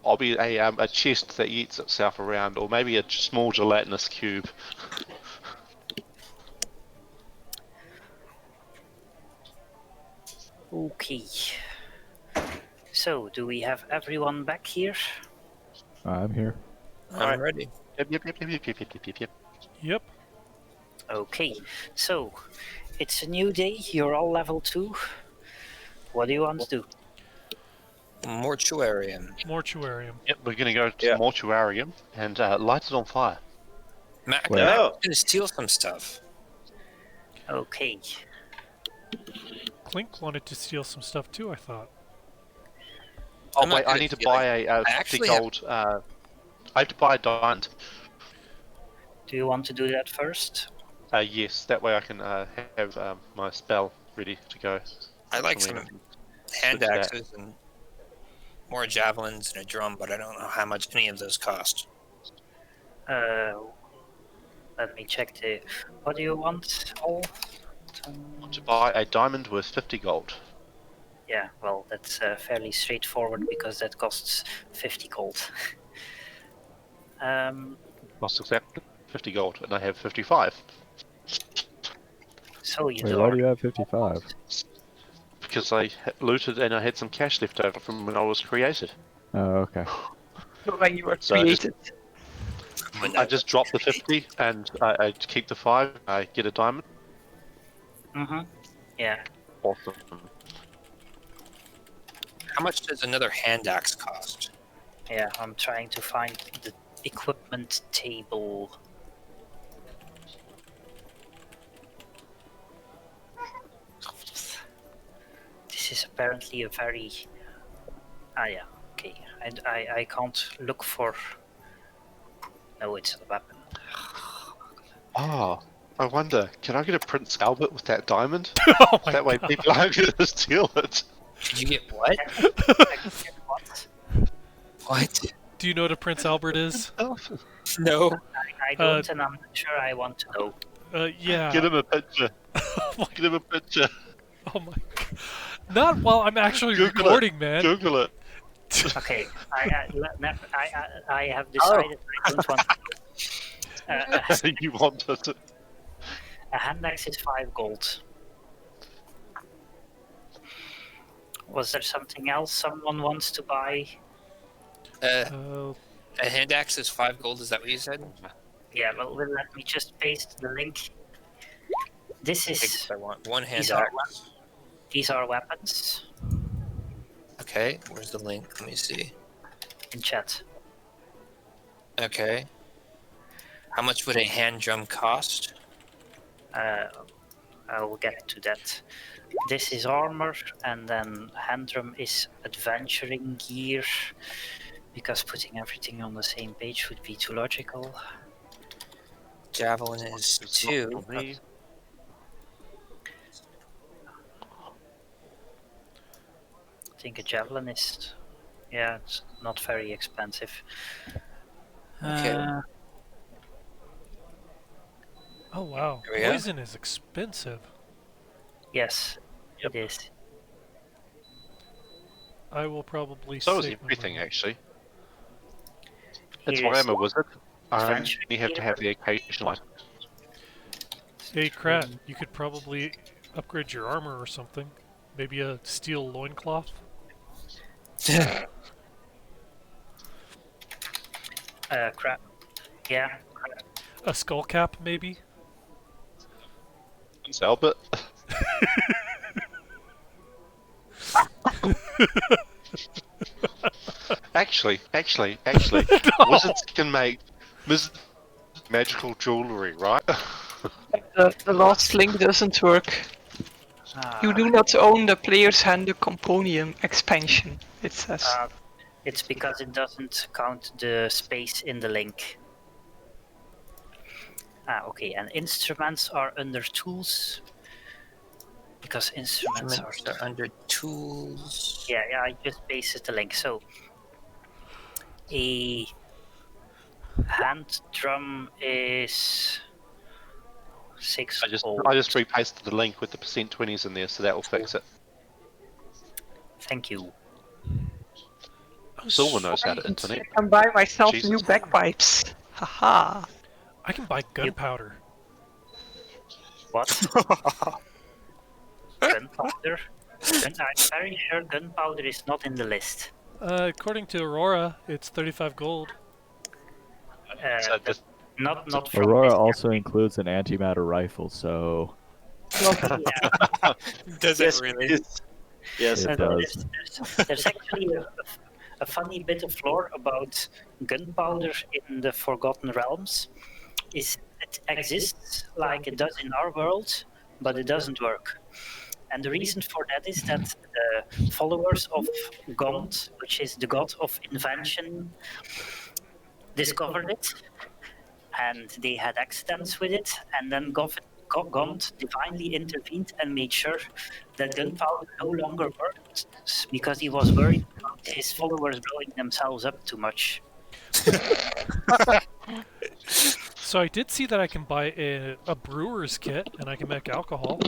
I'll be a chest that eats itself around, or maybe a small gelatinous cube. Okay. So, do we have everyone back here? I'm here. I'm ready. Yep. yep. Okay. So, it's a new day. You're all level 2. What do you want to do? Mortuarium. Mortuarium. Yep, we're gonna go to Yeah. the mortuarium and light it on fire. Mac, Wait. I'm No. gonna steal some stuff. Okay. Clink wanted to steal some stuff too, I thought. Oh I'm not wait, I good need at to stealing. buy a 50 actually have- gold. I have to buy a diamond. Do you want to do that first? Yes, that way I can have my spell ready to go. I like Something some I hand switch that. axes and more javelins and a drum, but I don't know how much any of those cost. Let me check the. What do you want? All? To buy a diamond worth 50 gold. Yeah, well, that's fairly straightforward because that costs 50 gold. Costs exactly 50 gold, and I have 55 So you Wait, do why do you have 55? because I looted and I had some cash left over from when I was created. Oh, okay. When you were So I just- created. I just drop the 50 and I keep the 5. I get a diamond. Mm-hmm. Yeah. Awesome. How much does another hand axe cost? Yeah, I'm trying to find the equipment table. This is apparently a very... Ah yeah, okay. I can't look for... No, it's a weapon. Ah, I wonder, can I get a Prince Albert with that diamond? Oh my That way god. people aren't going to steal it. Did you get what? What? What? Do you know what a Prince Albert is? No. I don't, and I'm not sure I want to know. Yeah. Get him a picture. Oh my, Get him a picture. oh my god. Not while I'm actually Google recording, man. Google it. Okay, I have decided I don't want to. You want it. A hand axe is 5 gold. Was there something else someone wants to buy? Uh, A hand axe is 5 gold, is that what you said? Yeah, well, let me just paste the link. This is. I want one hand These are, axe. these are weapons Okay, where's the link? Let me see. in chat. Okay. How much would a hand drum cost? I will get to that. This is armor, and then hand drum is adventuring gear, because putting everything on the same page would be too logical. Javelin is It's 2. not for me. I think a javelin is, yeah, it's not very expensive. Okay. oh wow. Here we go. Poison is expensive. Yes, it is. I will probably So is save my everything, money. actually. That's Here why is I'm a wizard. adventure You have to gear. have the occasional. Hey, Krat, you could probably upgrade your armor or something. Maybe a steel loincloth? Crap. Yeah. A skull cap, maybe? Prince Albert. actually, wizards can make magical jewelry, right? The last link doesn't work. You do not own the player's hand Componium expansion, it says. It's because it doesn't count the space in the link. Okay, and instruments are under tools. because instruments are. Instruments are under tools. Yeah, I just pasted the link. So a hand drum is 6 gold. I just repasted the link with the %20s in there, so that will fix it. Thank you. Silver knows how to internet. I can buy myself Jesus. new bagpipes. Haha. I can buy gunpowder. What? Gunpowder? I'm very sure gunpowder is not in the list. According to Aurora, it's 35 gold. So just Not from Aurora this also includes an antimatter rifle, so campaign. Yeah. Does Yes, it really? Yes. it does. There's actually a funny bit of lore about gunpowder in the Forgotten Realms. It exists like it does in our world, but it doesn't work. And the reason for that is that the followers of Gond, which is the god of invention, discovered it, and they had accidents with it, and then Gond divinely intervened and made sure that gunpowder no longer worked because he was worried about his followers blowing themselves up too much. So I did see that I can buy a brewer's kit and I can make alcohol.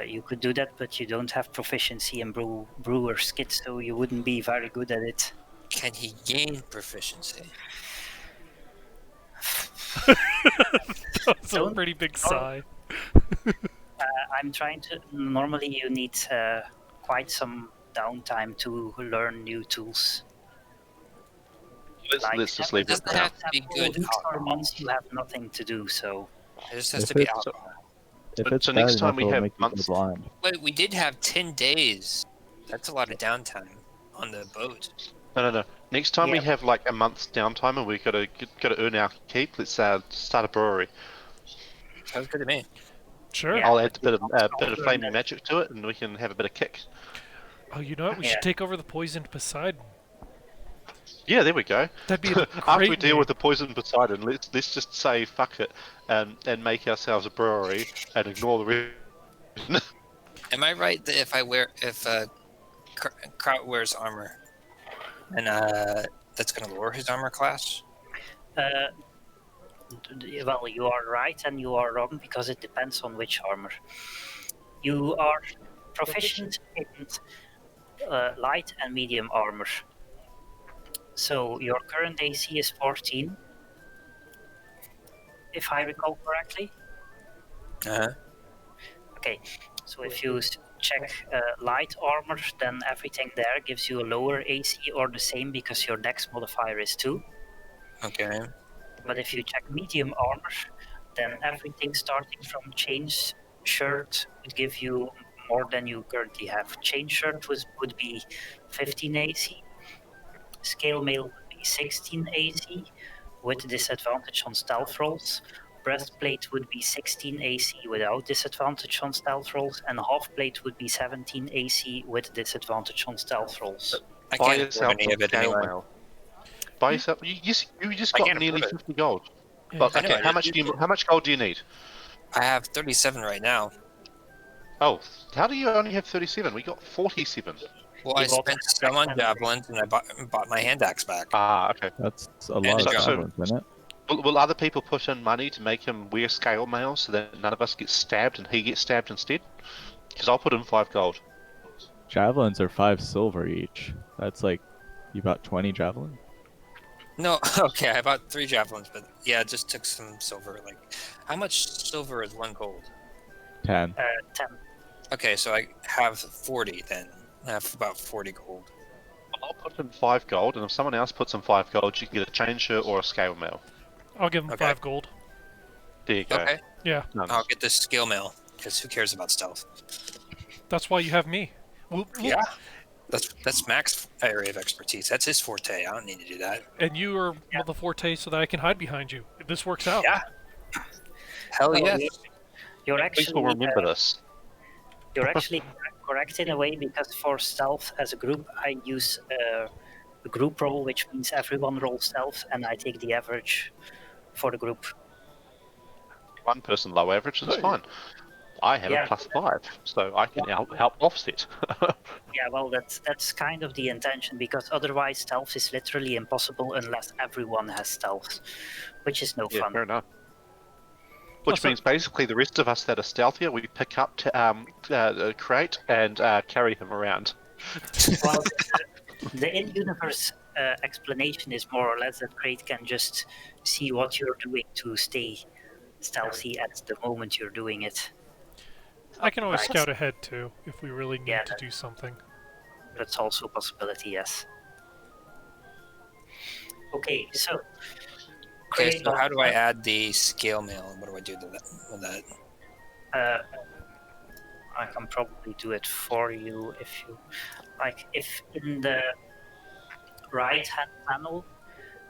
You could do that, but you don't have proficiency in brewer's kit, so you wouldn't be very good at it. Can he gain proficiency? That's a Don't- pretty big sigh. I'm trying to. Normally, you need quite some downtime to learn new tools. let's just leave It it doesn't there. have to be good Weeks or alcohol. months you have nothing to do, so It just has If to be it's- alcohol. If So it's next bad time enough, we it'll have make you go months- blind. Wait, we did have 10 days. That's a lot of downtime on the boat. No. Next time we Yeah. have like a month's downtime and we gotta earn our keep, let's start a brewery. Sounds good to me. Sure. Yeah. I'll add a bit of I'll flaming learn magic to it, and we can have a bit of kick. Oh, you know what? We Yeah. should take over the poisoned Poseidon. Yeah, there we go. That'd be a After we great deal name. with the poison Poseidon, let's just say fuck it and make ourselves a brewery and ignore the rest. Am I right that if Kraut wears armor, and that's gonna lower his armor class? well, you are right and you are wrong because it depends on which armor. You are proficient in light and medium armor. So your current AC is 14, if I recall correctly. Uh-huh. Okay, so if you check light armor, then everything there gives you a lower AC or the same because your dex modifier is 2. Okay. But if you check medium armor, then everything starting from chain shirt would give you more than you currently have. Chain shirt would be 15 AC. Scale mail would be 16 AC with disadvantage on stealth rolls. Breastplate would be 16 AC without disadvantage on stealth rolls, and half plate would be 17 AC with disadvantage on stealth rolls. I Buy can't yourself afford any a of it scale anyway. mail. Buy yourself. You just I got can't nearly afford it. 50 gold. Yeah, But I know, okay, I how much gold do you need? I have 37 right now. Oh, how do you only have 37? We got 47. Well, I You bought spent the some on second- javelins, and I bought my hand axe back. Ah, okay. That's a And lot a of jump. javelins, isn't it? Will other people put in money to make him wear scale mail so that none of us get stabbed and he gets stabbed instead? Because I'll put in 5 gold. Javelins are 5 silver each. That's like, you bought 20 javelins? No, okay, I bought 3 javelins, but yeah, it just took some silver. Like, how much silver is 1 gold? 10. 10. Okay, so I have 40 then. I have about 40 gold. I'll put in 5 gold, and if someone else puts in 5 gold, you can get a chain shirt or a scale mail. I'll give him Okay. 5 gold. There you go. Okay, Yeah, Nice. I'll get this skill mail, because who cares about stealth? that's why you have me. Yeah, that's Mac's area of expertise. That's his forte. I don't need to do that. And you are the forte so that I can hide behind you. If this works out. Yeah. Hell Well, yes. You're Please actually will remember this. You're actually correct in a way because for stealth as a group, I use a group roll, which means everyone rolls stealth, and I take the average for the group. One person low average, that's fine. I have Yeah. a +5, so I can help offset. Yeah, well, that's kind of the intention, because otherwise stealth is literally impossible unless everyone has stealth, which is no Yeah, fun. fair enough. Which means basically the rest of us that are stealthier, we pick up Crate and carry him around. Well, the in-universe explanation is more or less that Crate can just see what you're doing to stay stealthy at the moment you're doing it. I can always Right. scout ahead too if we really need Yeah, to do something. That's also a possibility, yes. Okay, so Okay, Crate so how do I add the scale mail? What do I do to that, with that? I can probably do it for you if you like. If in the right hand panel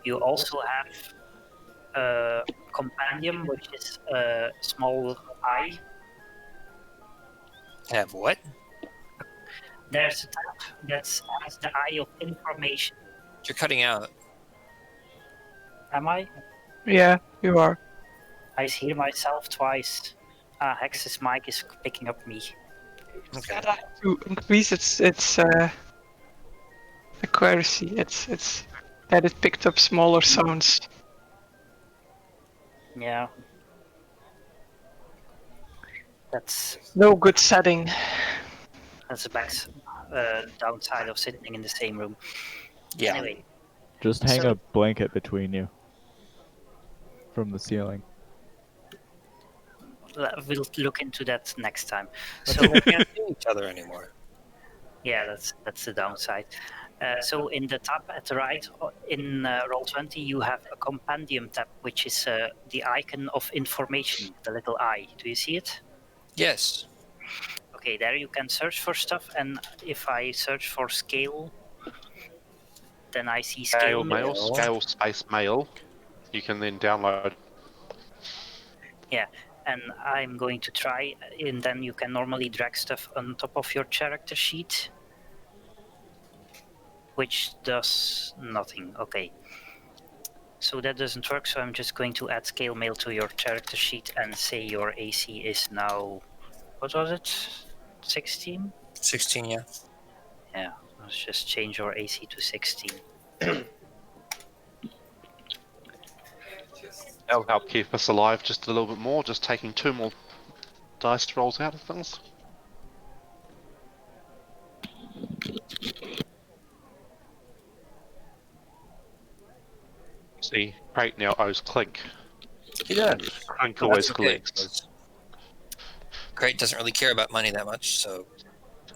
you also have a compendium, which is a small eye. Have what? There's a tab that has the eye of information. You're cutting out. Am I? Yeah, you are. I hear myself twice. Hex's mic is picking up me. Okay. To increase its accuracy, it's that it picked up smaller sounds. Yeah. That's No good setting. the downside of sitting in the same room. Yeah. Anyway, Just hang So- a blanket between you from the ceiling. we'll look into that next time. So So we can't see each other anymore. yeah, that's the downside. So in the tab at the right, in Roll20, you have a compendium tab, which is the icon of information, the little eye. Do you see it? Yes. Okay, there you can search for stuff, and if I search for scale, then I see scale mail. Scale space mail. You can then download. Yeah, and I'm going to try, and then you can normally drag stuff on top of your character sheet, which does nothing. Okay. So that doesn't work, so I'm just going to add scale mail to your character sheet and say your AC is now, what was it? 16? 16, yeah. Yeah, let's just change your AC to 16. That'll help keep us alive just a little bit more, just taking 2 more dice rolls out of things. See, Crate now owes Clink. He does. Clink Oh, always that's okay, collects. 'cause Crate doesn't really care about money that much, so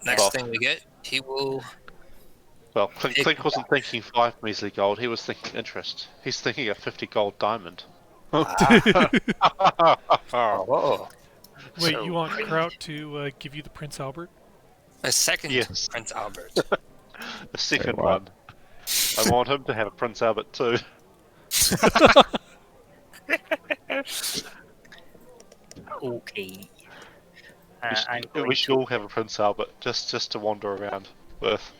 next Well- thing we get, he will. Well, Clink, Take Clink it wasn't thinking 5 measly gold, he was thinking interest. He's thinking a 50 gold diamond. Oh, Wait, So- you want Kraut to give you the Prince Albert? a second Yes. Prince Albert. The second Wait, what? one. I want him to have a Prince Albert too. Okay. We I'm should, going we should to, all have a Prince Albert just to wander around with.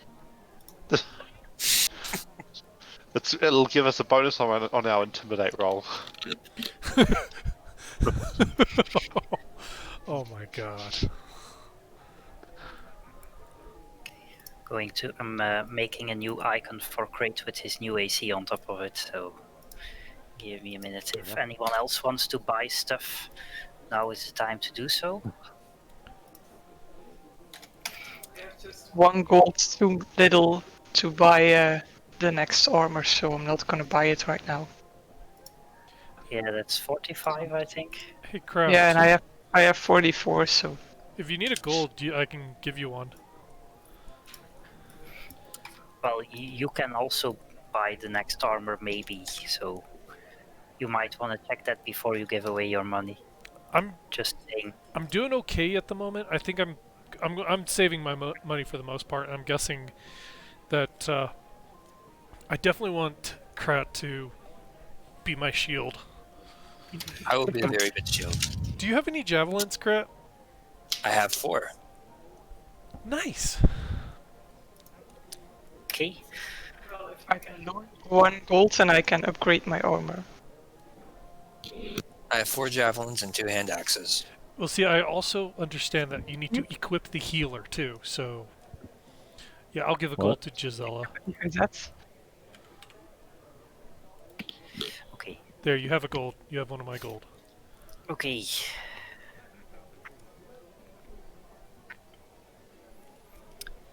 It'll give us a bonus on our intimidate roll. Oh my god. I'm making a new icon for Crate with his new AC on top of it, so give me a minute. If anyone else wants to buy stuff, now is the time to do so. 1 gold too little to buy the next armor, so I'm not gonna buy it right now. Yeah, that's 45, I think. Hey Kraut. Yeah, and I have 44, so If you need a gold, I can give you one. Well, you can also buy the next armor, maybe, so you might want to check that before you give away your money. I'm Just saying. I'm doing okay at the moment. I think I'm saving my money for the most part. I'm guessing that I definitely want Kraut to be my shield. I will be a very good shield. Do you have any javelins, Kraut? I have 4. Nice. Okay. I can loan 1 gold and I can upgrade my armor. I have 4 javelins and 2 hand axes. Well, see, I also understand that you need to equip the healer too. So, yeah, I'll give a gold What? to Gisela. Even that. Okay. There, you have a gold. You have one of my gold. Okay.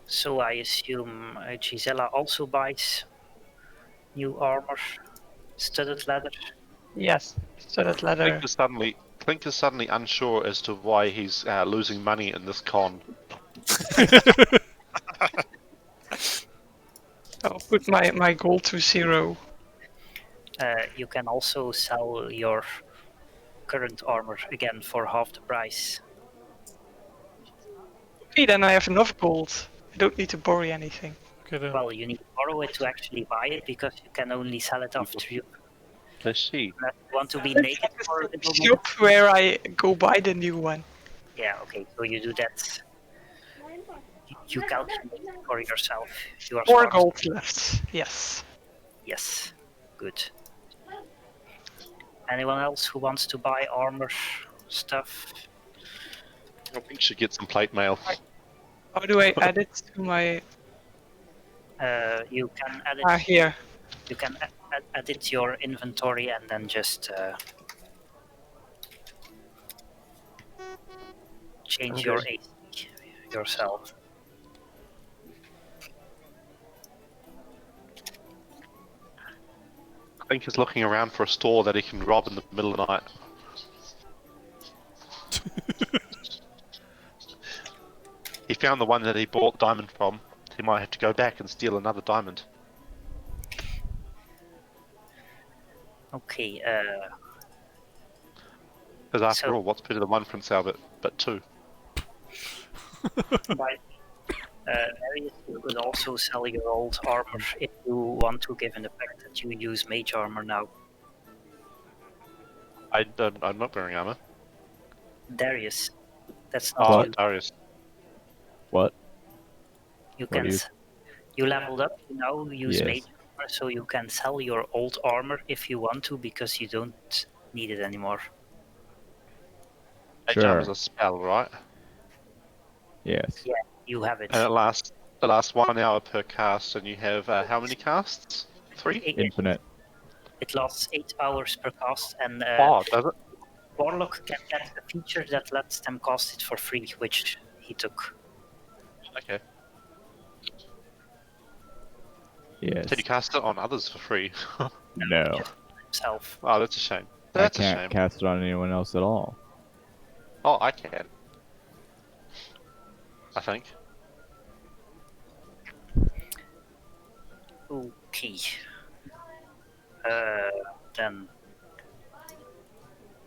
So I assume Gisela also buys new armor, studded leather. Yes. So that leather. Clink is suddenly unsure as to why he's losing money in this con. I'll put my gold to 0. You can also sell your current armor again for half the price. Okay, then I have enough gold. I don't need to borrow anything. Okay then. Well, you need to borrow it to actually buy it because you can only sell it after you Let's see. want to be naked for a little bit. Shop where I go buy the new one. Yeah, okay, so you do that. You calculate for yourself. You are 4 smart. gold left. Yes. Yes, good. Anyone else who wants to buy armor stuff? I think you should get some plate mail. How do I add it to my... You can add it. here. You can add it to your inventory and then just change your AC yourself. I think he's looking around for a store that he can rob in the middle of the night. He found the one that he bought diamond from. He might have to go back and steal another diamond. Okay. Because after So- all, what's better than one Prince Albert, but two? Right. Marius, you could also sell your old armor if you want to, given the fact that you use mage armor now. I'm not wearing armor. Darius, that's not Oh, you. Darius. What? You what can. do you- You leveled up. You now use Yes. mage armor, so you can sell your old armor if you want to, because you don't need it anymore. Mage Sure. armor's a spell, right? Yes. Yeah, you have it. And it lasts 1 hour per cast, and you have how many casts? 3? Infinite. It lasts 8 hours per cast, and Oh, does it? Warlock can get a feature that lets them cast it for free, which he took. Okay. Yes. Can you cast it on others for free? No. Just himself. Oh, that's a shame. I That's a can't shame. cast it on anyone else at all. Oh, I can. I think. Okay. Then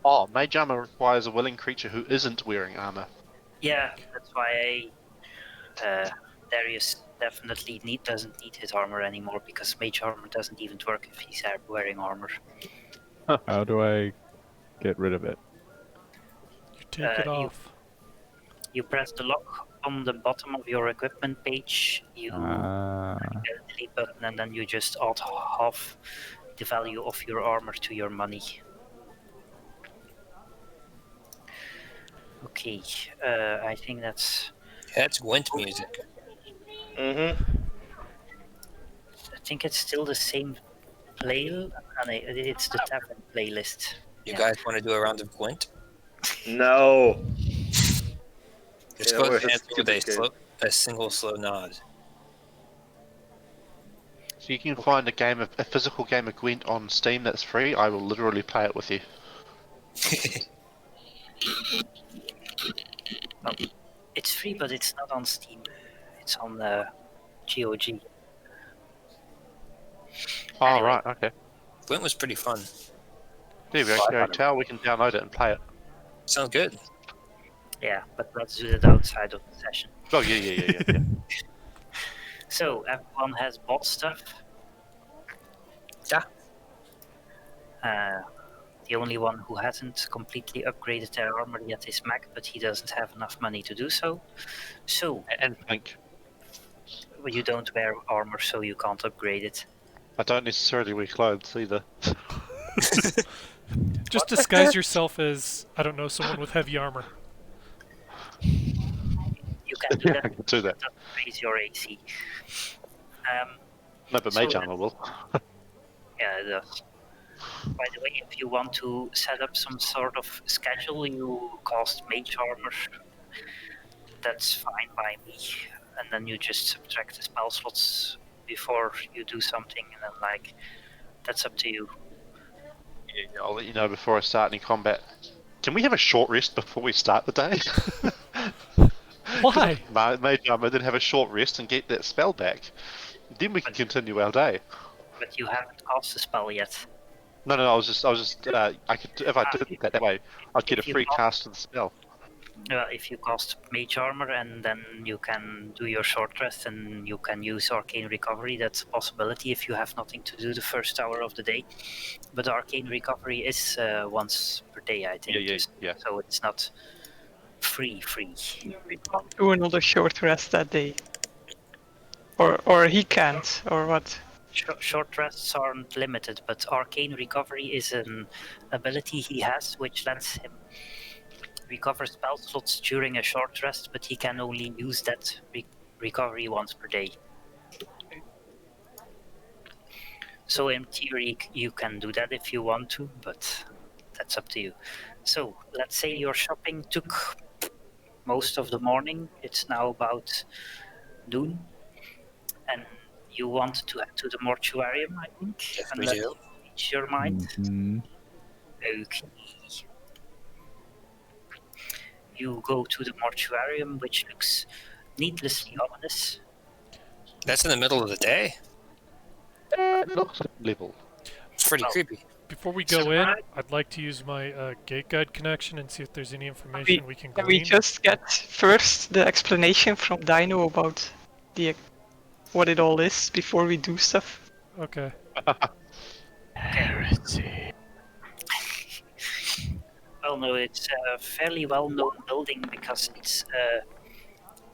Oh, mage armor requires a willing creature who isn't wearing armor. yeah, that's why Darius definitely doesn't need his armor anymore, because mage armor doesn't even work if he's wearing armor. How do I get rid of it? You take it you- off. You press the lock on the bottom of your equipment page. You Ah. get a delete button, and then you just add half the value of your armor to your money. Okay, I think that's. Yeah, it's Gwent music. Mm-hmm. I think it's still the same it's the tavern playlist. You Yeah. guys want to do a round of Gwent? No. Just Yeah, go where's the advance with a, stupid game? a single slow nod. So you can find a physical game of Gwent on Steam that's free. I will literally play it with you. It's free, but it's not on Steam. It's on GOG. Oh, Anyway. right, okay. Gwent was pretty fun. There we Oh, I go. thought it- Tell we can download it and play it. Sounds good. Yeah, but let's do that outside of the session. Oh, yeah. So everyone has bought stuff. Yeah. The only one who hasn't completely upgraded their armor yet is Mac, but he doesn't have enough money to do so. So And Pink. you don't wear armor, so you can't upgrade it. I don't necessarily wear clothes either. Just disguise yourself as, I don't know, someone with heavy armor. can do Yeah, that. I can do that. That doesn't raise your AC. No, but So mage armor will. Yeah, it does. By the way, if you want to set up some sort of schedule, you cost mage armor. That's fine by me. And then you just subtract the spell slots before you do something, and then like that's up to you. Yeah, I'll let you know before I start any combat. Can we have a short rest before we start the day? Why? Mage armor, then have a short rest and get that spell back. Then we can continue our day. But you haven't cast the spell yet. No, I was just, I could, if I did it that way, I'd get a If you free cast- cast of the spell. If you cast mage armor and then you can do your short rest and you can use arcane recovery, that's a possibility if you have nothing to do the first hour of the day. But arcane recovery is once per day, I think. Yeah. So it's not free. We can't do another short rest that day. Or he can't, or what? Short rests aren't limited, but arcane recovery is an ability he has which lets him recover spell slots during a short rest, but he can only use that recovery once per day. So in theory, you can do that if you want to, but that's up to you. So let's say your shopping took most of the morning. It's now about noon, and you want to head to the mortuarium, I think, Yes, and we let do. me reach your mind. Mhm. Okay. You go to the mortuarium, which looks needlessly ominous. That's in the middle of the day. Level. It's pretty Well, creepy. Before we go in, I'd like to use my gate guide connection and see if there's any information we can Can we glean. just get first the explanation from Dino about the what it all is before we do stuff? Okay. Heresy. Well, no, it's a fairly well-known building because it's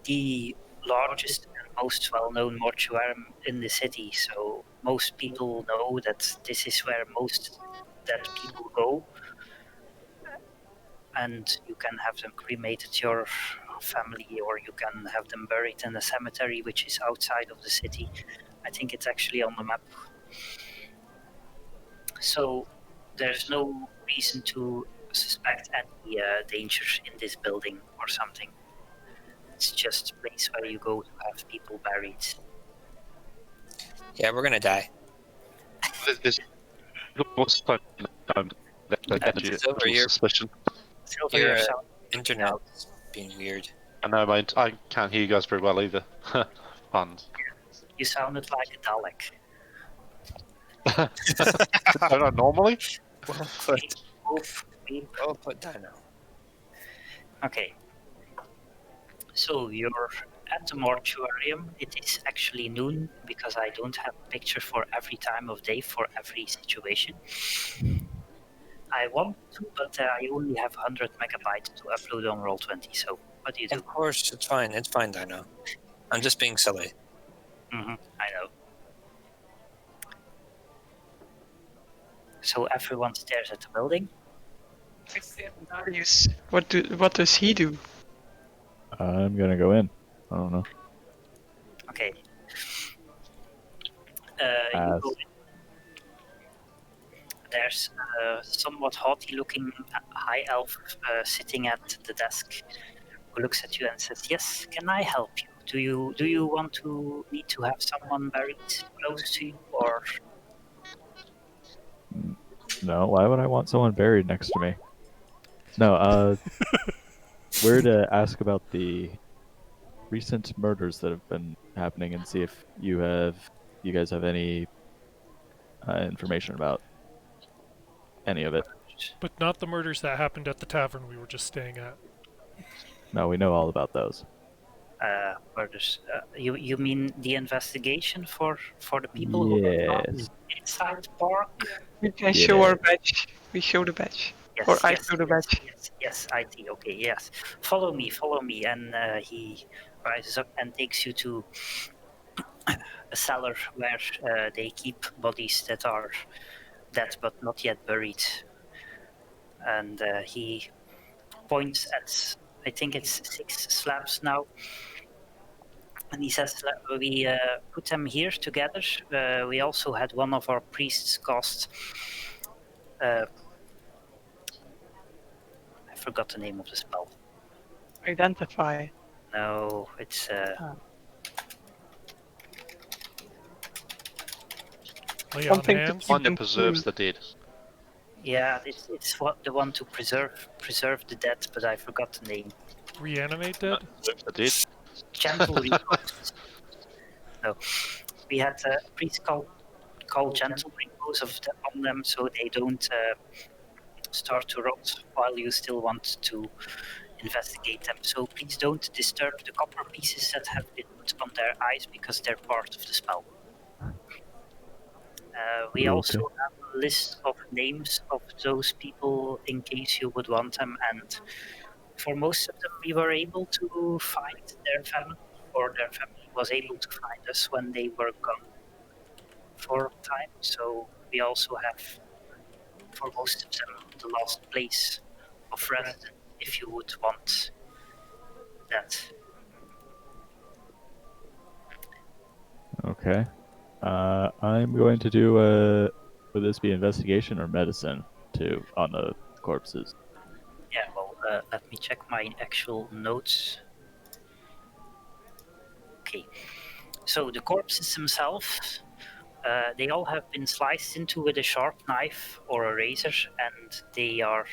the largest and most well-known mortuarium in the city. So most people know that this is where most dead people go, and you can have them cremated your family, or you can have them buried in a cemetery which is outside of the city. I think it's actually on the map. So there's no reason to suspect any danger in this building or something. It's just a place where you go to have people buried. Yeah, we're gonna die. There's also Silver, you're- suspicion. Silver, Your your sound. internet's being weird. I know, mate. I can't hear you guys very well either. Fun. You sounded like a Dalek. I don't know, normally? Well put. We- Well put, Dino. Okay. So you're at the mortuarium. It is actually noon because I don't have a picture for every time of day for every situation. I want to, but I only have 100 megabytes to upload on Roll20. So what do you do? Of course, it's fine. It's fine, Dino. I'm just being silly. I know. So everyone stares at the building. Darius, what does he do? I'm gonna go in. I don't know. Okay. You As- go in. There's a somewhat haughty-looking high elf sitting at the desk, who looks at you and says, "Yes, can I help you? Do you want to need to have someone buried close to you, or No, why would I want someone buried next to me? No, we're to ask about the recent murders that have been happening and see if you guys have any information about any of it. But not the murders that happened at the tavern we were just staying at. No, we know all about those. murders? You mean the investigation for the people who got caught Yes. inside park?" We can show our Yeah. badge. We show the badge. Yes, Or I yes, show the yes, badge. yes, I see. Okay, yes. Follow me. And he rises up and takes you to a cellar where they keep bodies that are dead but not yet buried. And he points at, I think it's 6 slabs now, And he says we put them here together. We also had one of our priests cast. I forgot the name of the spell. Identify. No, it's Lay on Something to hands. keep One them that preserves cool. the dead. yeah, it's what the one to preserve the dead, but I forgot the name. Reanimate dead. Preserves the dead. Gentle repose. No, we had a priest called gentle repose on them, so they don't start to rot while you still want to investigate them. So please don't disturb the copper pieces that have been put on their eyes because they're part of the spell. We also Okay. have a list of names of those people in case you would want them, and for most of them we were able to find their family, or their family was able to find us when they were gone for a time. So we also have, for most of them, the last place of residence if you would want that. Okay. I'm going to do would this be investigation or medicine too on the corpses? Yeah, well, let me check my actual notes. Okay, so the corpses themselves, they all have been sliced into with a sharp knife or a razor, and they are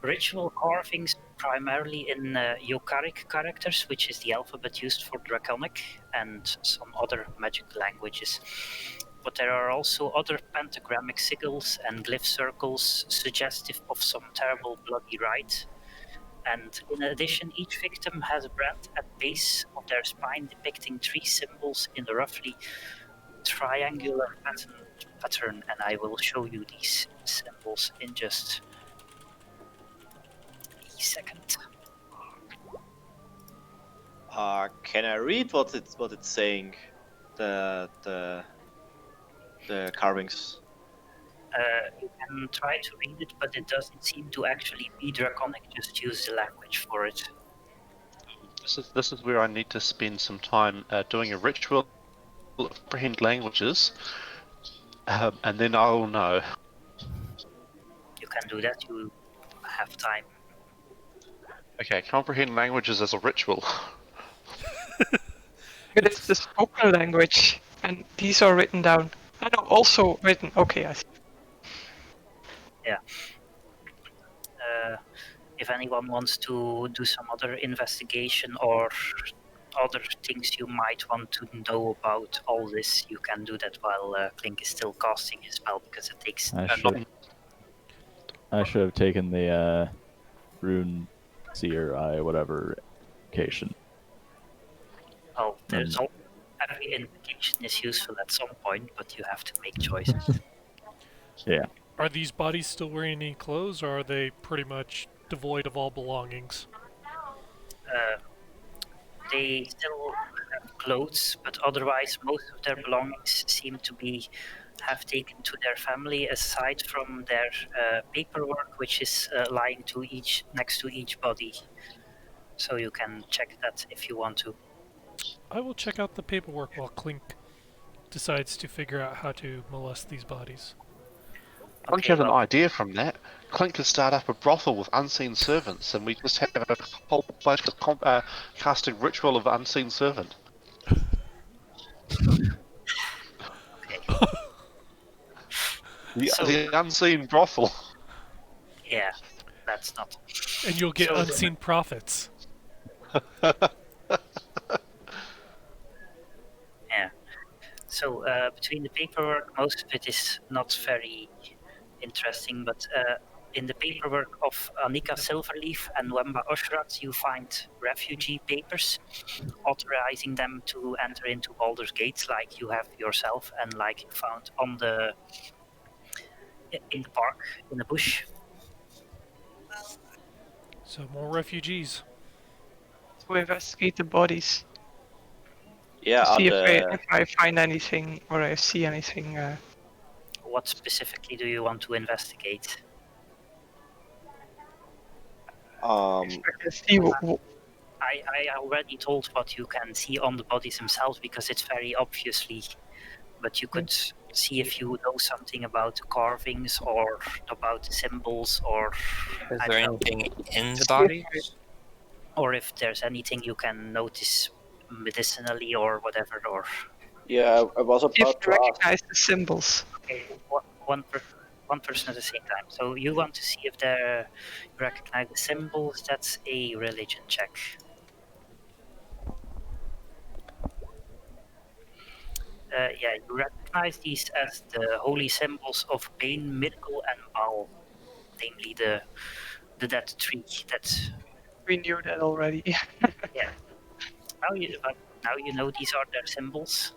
ritual carvings primarily in Yokaric characters, which is the alphabet used for Draconic and some other magic languages. But there are also other pentagrammic sigils and glyph circles suggestive of some terrible bloody rite. And in addition, each victim has a brand at the base of their spine depicting three symbols in a roughly triangular pattern, and I will show you these symbols in just a second. Can I read what it's saying? The carvings. You can try to read it, but it doesn't seem to actually be draconic. Just use the language for it. This is where I need to spend some time doing a ritual of comprehend languages, and then I will know. You can do that. You have time. Okay, comprehend languages as a ritual. But it's the spoken language, and these are written down. I know, also written. Okay, I see. If anyone wants to do some other investigation or other things you might want to know about all this, you can do that while Clink is still casting his spell, because it takes. I should have taken the rune seer eye whatever vacation. Well, there's every invocation is useful at some point, but you have to make choices. Yeah. Are these bodies still wearing any clothes, or are they pretty much devoid of all belongings? They still have clothes, but otherwise most of their belongings seem to be have taken to their family, aside from their paperwork, which is lying next to each body. So you can check that if you want to. I will check out the paperwork while Clink decides to figure out how to molest these bodies. I think you have an idea from that. Clink could start up a brothel with unseen servants, and we just have a whole bunch of casting ritual of unseen servant. The unseen brothel. Yeah, that's not. And you'll get unseen profits. Yeah. So between the paperwork, most of it is not very interesting, but in the paperwork of Anika Silverleaf and Wemba Oshrat, you find refugee papers authorizing them to enter into Baldur's Gate, like you have yourself, and like you found in the park, in the bush. So more refugees. To investigate the bodies. Yeah, See if I find anything or I see anything. What specifically do you want to investigate? I can see I already told what you can see on the bodies themselves because it's very obviously. But you could see if you know something about the carvings or about the symbols, or Is I there don't know, anything in the body? or if there's anything you can notice medicinally or whatever. Or Yeah, I was If about you to ask. recognize the symbols. okay, one person at the same time. So you want to see if they recognize the symbols. That's a religion check. Yeah, you recognize these as the holy symbols of pain, miracle, and Baal, namely the dead tree. That We knew that already. yeah. Now you know these are their symbols.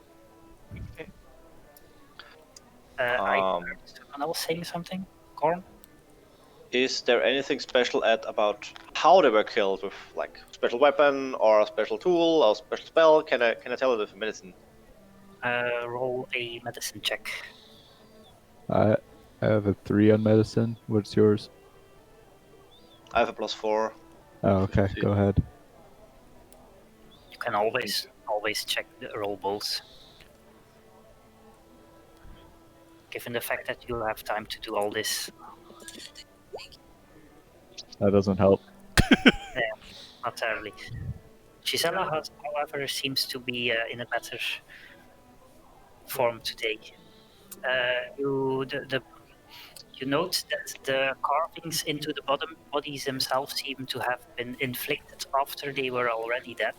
Okay. I heard someone else saying something. Corn. Is there anything special about how they were killed with like special weapon or a special tool or special spell? Can I tell it with medicine? Roll a medicine check. I have a 3 on medicine. What's yours? I have a +4. Oh, okay. Go ahead. You can always check the roll both. Given the fact that you have time to do all this, That doesn't help. not terribly. Gisela, however, seems to be in a better form today. You note that the carvings into the bodies themselves seem to have been inflicted after they were already dead,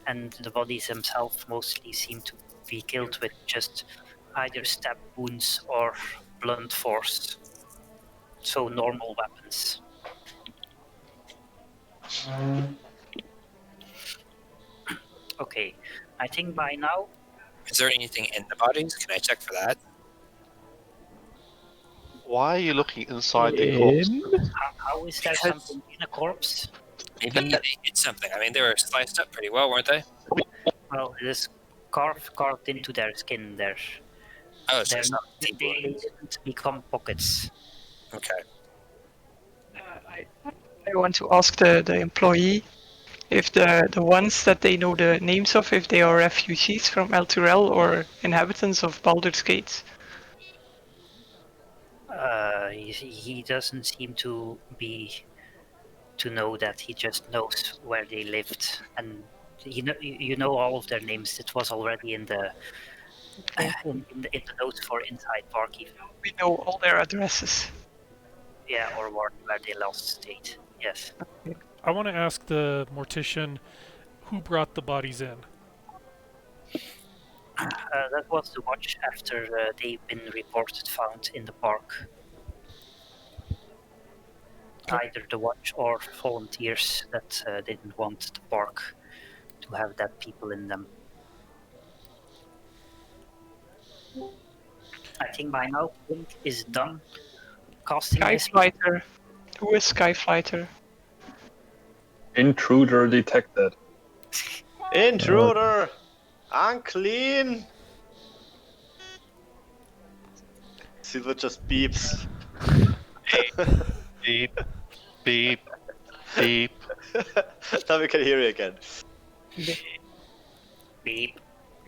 and the bodies themselves mostly seem to be killed with just either stab wounds or blunt force. So normal weapons. Okay, I think by now. Is there anything in the bodies? Can I check for that? Why are you looking inside the corpse? How is there something in a corpse? Maybe they hit something. I mean, they were sliced up pretty well, weren't they? Well, it is carved into their skin. Oh, so They it's not deep wound. didn't become pockets. Okay. I want to ask the employee if the ones that they know the names of, if they are refugees from El Turel or inhabitants of Baldur's Gate. He doesn't seem to know that. He just knows where they lived, and you know all of their names. It was already in the in the notes for Inside Park, even. We know all their addresses. Yeah, or where they last stayed. Yes. I want to ask the mortician who brought the bodies in. That was the watch after they've been reported found in the park. Okay. Either the watch or volunteers that didn't want the park to have dead people in them. I think by now Blink is done casting his. Skyflighter. Who is Skyflighter? Intruder detected. Intruder! Unclean! Silver just beeps. Beep, beep, beep. Now we can hear you again. Beep.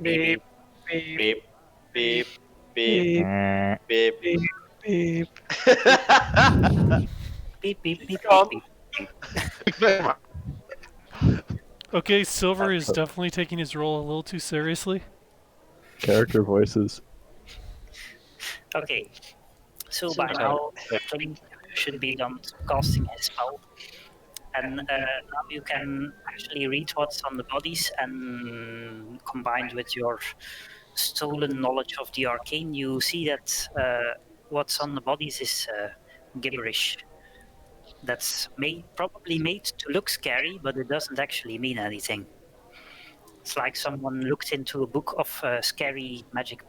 Beep. Beep. Beep. Beep, beep, beep, Beep. beep. Beep. Beep, beep, beep, Come. beep, beep. Okay, Silver is definitely taking his role a little too seriously. Character voices. Okay, so by now Blink should be done casting his spell. And now you can actually read what's on the bodies, and combined with your stolen knowledge of the arcane, you see that what's on the bodies is gibberish. That's probably made to look scary, but it doesn't actually mean anything. It's like someone looked into a book of scary magic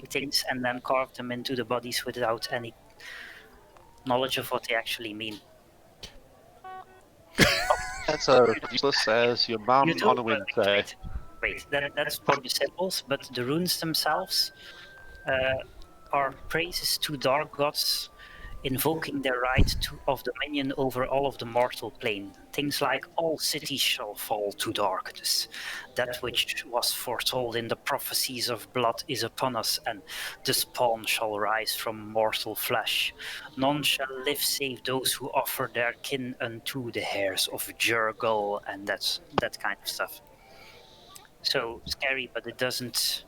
things and then carved them into the bodies without any knowledge of what they actually mean. That's as useless as your mum You do- on a Wednesday. Wait, that's for the symbols, but the runes themselves are praises to dark gods invoking their right of dominion over all of the mortal plane. Things like all cities shall fall to darkness. That which was foretold in the prophecies of blood is upon us, and the spawn shall rise from mortal flesh. None shall live save those who offer their kin unto the hairs of Jurgle, and that kind of stuff. So scary, but it doesn't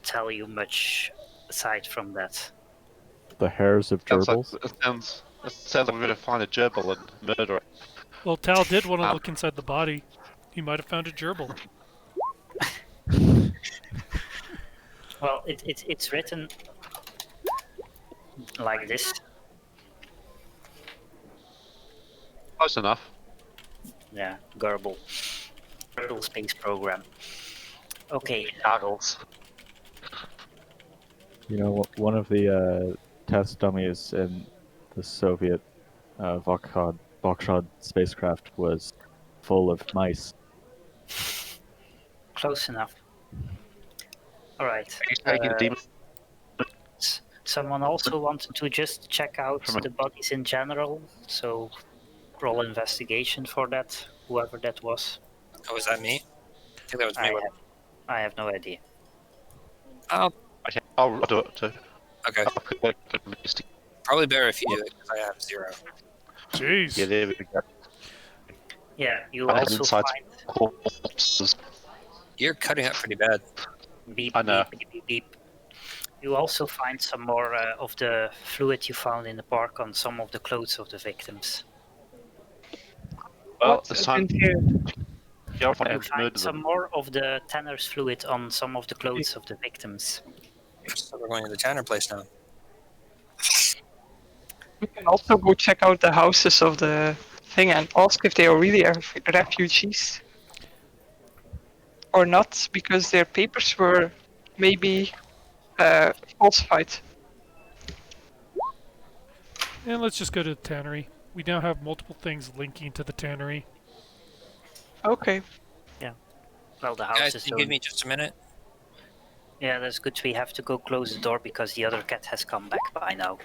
tell you much aside from that. The hairs of Sounds like gerbils. it sounds like we're gonna find a gerbil and murder it. Well, Tal did want to Um, look inside the body. He might have found a gerbil. Well, it's written like this. Close enough. Yeah, Garble. Garble Space Program. Okay, Goggles. You know, one of the test dummies in the Soviet Vokshod spacecraft was full of mice. close enough. Alright. He's taking a demon. Someone also wanted to just check out From a- the bodies in general, so roll investigation for that, whoever that was. Oh, was that me? I think that was me. I have no idea. Oh, Okay, I'll do it too. okay. I'll click it. Probably better if you do it, because I have 0. Jeez. Yeah, there we go. Yeah, you I have also inside find corpses. You're cutting up pretty bad. beep, I know. beep, beep, beep, beep. You also find some more of the fluid you found in the park on some of the clothes of the victims. Well, What? it's I time didn't hear. to go You and find murder some them. more of the tanner's fluid on some of the clothes of the victims. So we're going to the Tanner place now. We can also go check out the houses of the thing and ask if they are really refugees or not, because their papers were maybe falsified. And let's just go to the tannery. We now have multiple things linking to the tannery. Okay. Well, the house Guys, is can you give me just a minute? Yeah, that's good. We have to go close the door because the other cat has come back by now.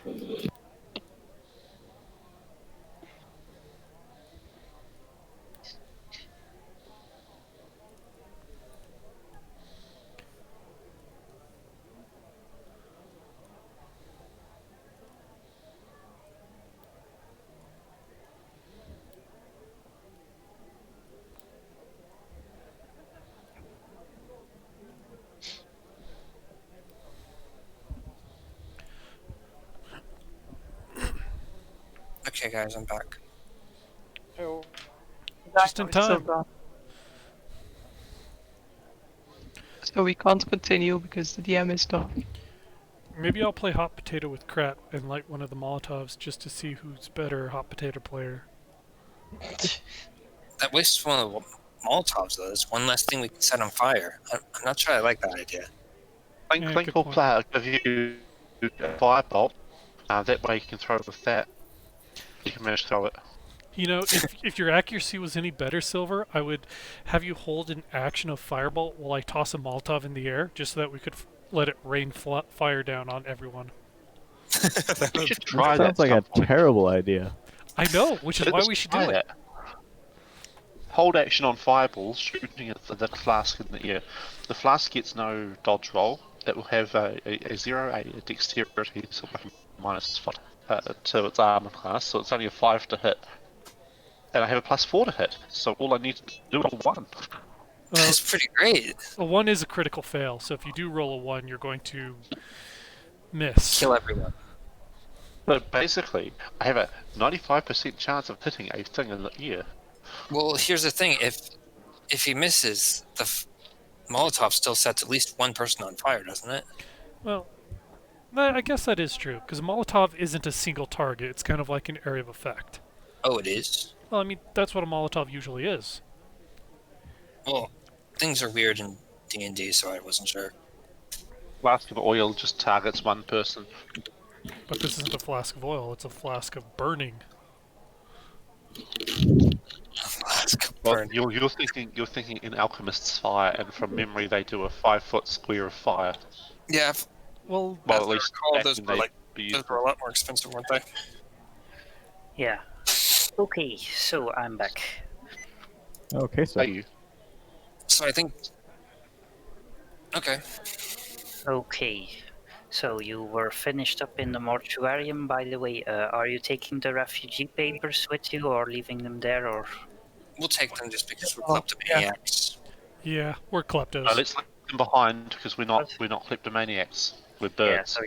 Okay, guys, I'm back. Just in time. So we can't continue because the DM is done. Maybe I'll play hot potato with Krat and light one of the Molotovs just to see who's better hot potato player. That wastes one of the Molotovs, though. That's one less thing we can set on fire. I'm not sure I like that idea. Yeah, Blink good will point. give you a firebolt. That way you can throw it with that. You can manage to throw it. You know, if your accuracy was any better, Silver, I would have you hold an action of Firebolt while I toss a Molotov in the air, just so that we could let it rain fire down on everyone. You should try Sounds that. like a terrible idea. I know, which is why we should do it. Hold action on fireballs, shooting at the flask in the air. The flask gets no dodge roll. It will have a 0, a dexterity, so like a -5 to its armor class, so it's only a 5 to hit. And I have a +4 to hit, so all I need to do is 1. That's pretty great. A 1 is a critical fail, so if you do roll a 1, you're going to miss. Kill everyone. But basically, I have a 95% chance of hitting a thing in the ear. Well, here's the thing. If he misses, the Molotov still sets at least one person on fire, doesn't it? Well, I guess that is true, because a Molotov isn't a single target. It's kind of like an area of effect. Oh, it is? Well, I mean, that's what a Molotov usually is. Well, things are weird in D&D, so I wasn't sure. Flask of oil just targets one person. But this isn't a flask of oil, it's a flask of burning. Well, you're thinking in Alchemist's fire, and from memory they do a 5-foot square of fire. Yeah, Well, Well, as at I least recall, back those when were they like be Those were a useful. lot more expensive, weren't they? Yeah. Okay, so I'm back. Okay, so Are you? So I think. Okay. Okay. So you were finished up in the mortuarium, by the way. Are you taking the refugee papers with you, or leaving them there, or? We'll take them just because we're Oh, yeah. kleptomaniacs. Yeah, we're No, kleptos. let's leave them behind because What? we're not kleptomaniacs. We're Yeah. birds. So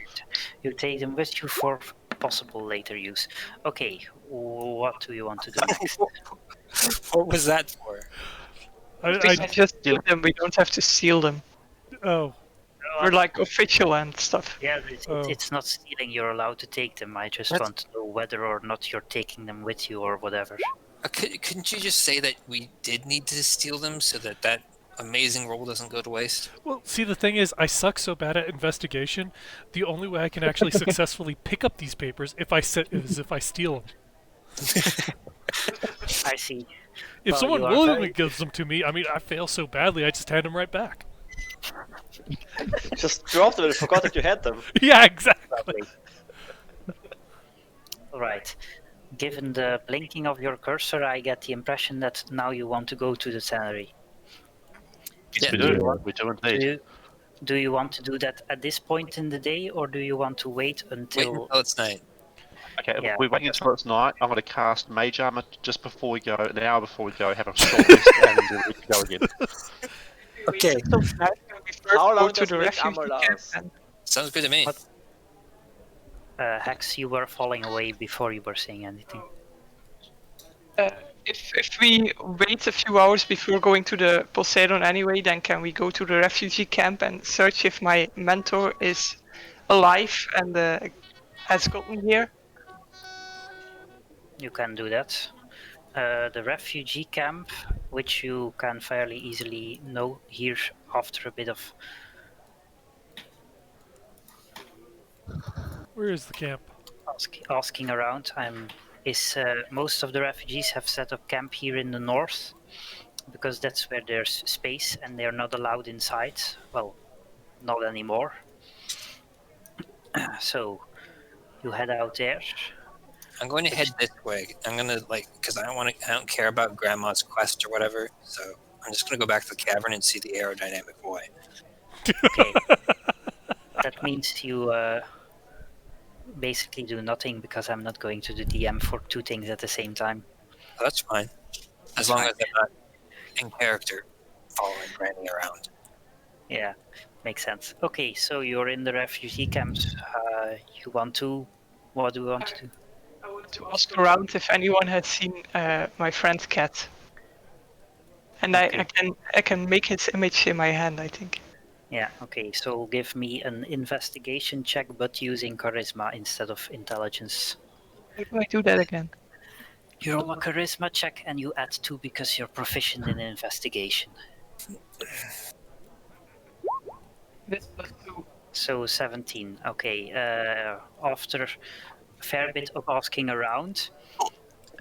you take them with you for possible later use. Okay. What do you want to do next? What was that for? I, We can just Steal- steal them. We don't have to seal them. oh, We're like official and stuff. Yeah, Oh. it's not stealing. You're allowed to take them. I just That's- want to know whether or not you're taking them with you or whatever. Couldn't you just say that we did need to steal them so that that amazing roll doesn't go to waste? well, see, the thing is, I suck so bad at investigation. The only way I can actually successfully pick up these papers is if I steal them. I see. If Well, someone you are willingly very- gives them to me, I mean, I fail so badly, I just hand them right back. Just dropped them and forgot that you had them. Yeah, exactly. Lovely. Right. Given the blinking of your cursor, I get the impression that now you want to go to the tannery. Yes, we Yeah. do. We do indeed. Do you want to do that at this point in the day, or do you want to wait Wait until? until it's night. Okay, Yeah. we're waiting until it's night. I'm going to cast Mage Armor just before we go, an hour before we go, have a short rest, and then we can go again. Okay. So can we first How go long to does the Mage refugee Armor camp last? and Sounds good to me. What? Hex, you were falling away before you were saying anything. if we wait a few hours before going to the Poseidon anyway, then can we go to the refugee camp and search if my mentor is alive and has gotten here? You can do that. The refugee camp, which you can fairly easily know here after a bit of Where is the camp? asking around, most of the refugees have set up camp here in the north because that's where there's space and they're not allowed inside. Well, not anymore. So you head out there. I'm going to head this way. I'm gonna because I don't care about Grandma's quest or whatever. So I'm just gonna go back to the cavern and see the aerodynamic boy. Okay. That means you basically do nothing because I'm not going to the DM for two things at the same time. So that's fine, as long as I'm not in character following Granny around. Yeah, makes sense. Okay, so you're in the refugee camps. What do you want to do? I want to ask around if anyone has seen my friend's cat. And Okay. I can make his image in my hand, I think. Yeah, okay, so give me an investigation check, but using charisma instead of intelligence. How do I do that again? You roll a charisma check and you add 2 because you're proficient in investigation. This plus 2. So 17. Okay, after a fair bit of asking around,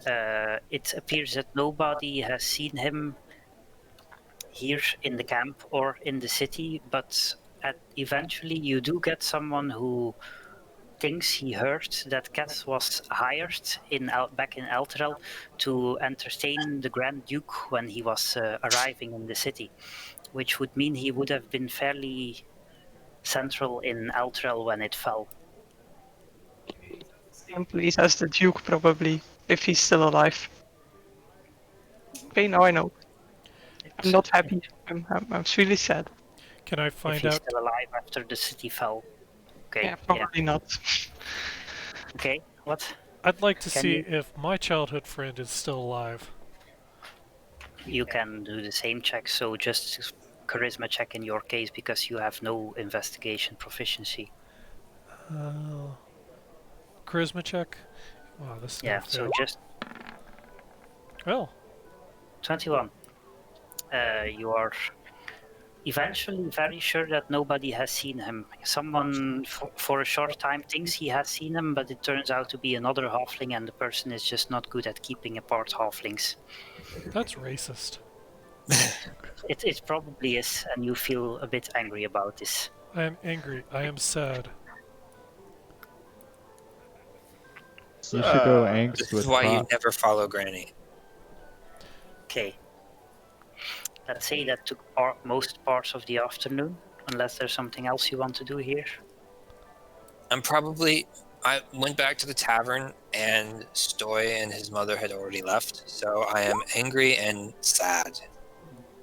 it appears that nobody has seen him here in the camp or in the city, but eventually you do get someone who thinks he heard that Cat was hired back in Elturel to entertain the Grand Duke when he was arriving in the city, which would mean he would have been fairly central in Elturel when it fell. Same place as the Duke, probably, if he's still alive. Okay, now I know. I'm not happy. I'm really sad. Can I If find he's out? still alive after the city fell. Okay, Yeah, probably not. Okay, what? I'd like to Can see you- if my childhood friend is still alive. You can do the same check, so just charisma check in your case because you have no investigation proficiency. Charisma check. Wow, this is Yeah, gonna so fail. just Well, 21. You are eventually very sure that nobody has seen him. Someone for a short time thinks he has seen him, but it turns out to be another halfling, and the person is just not good at keeping apart halflings. that's racist. It probably is, and you feel a bit angry about this. I am angry. I am sad. You should go Uh, angst This with is why you Crop. never follow Granny. Okay. Let's say that took most parts of the afternoon, unless there's something else you want to do here. I went back to the tavern and Stoy and his mother had already left, so I am angry and sad,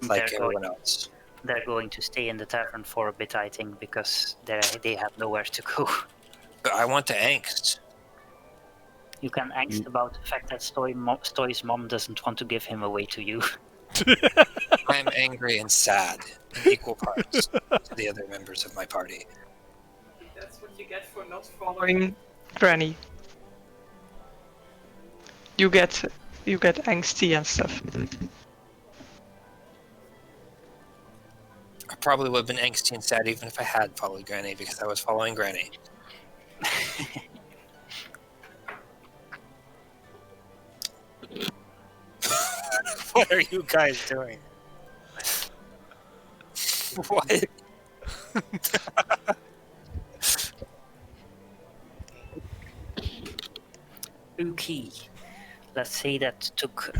like everyone else. They're going to stay in the tavern for a bit, I think, because they have nowhere to go. But I want the angst. You can angst about the fact that Stoy's mom doesn't want to give him away to you. I am angry and sad in equal parts to the other members of my party. That's what you get for not following Granny. You get angsty and stuff. I probably would have been angsty and sad even if I had followed Granny because I was following Granny. What are you guys doing? What? Okay. Let's say that took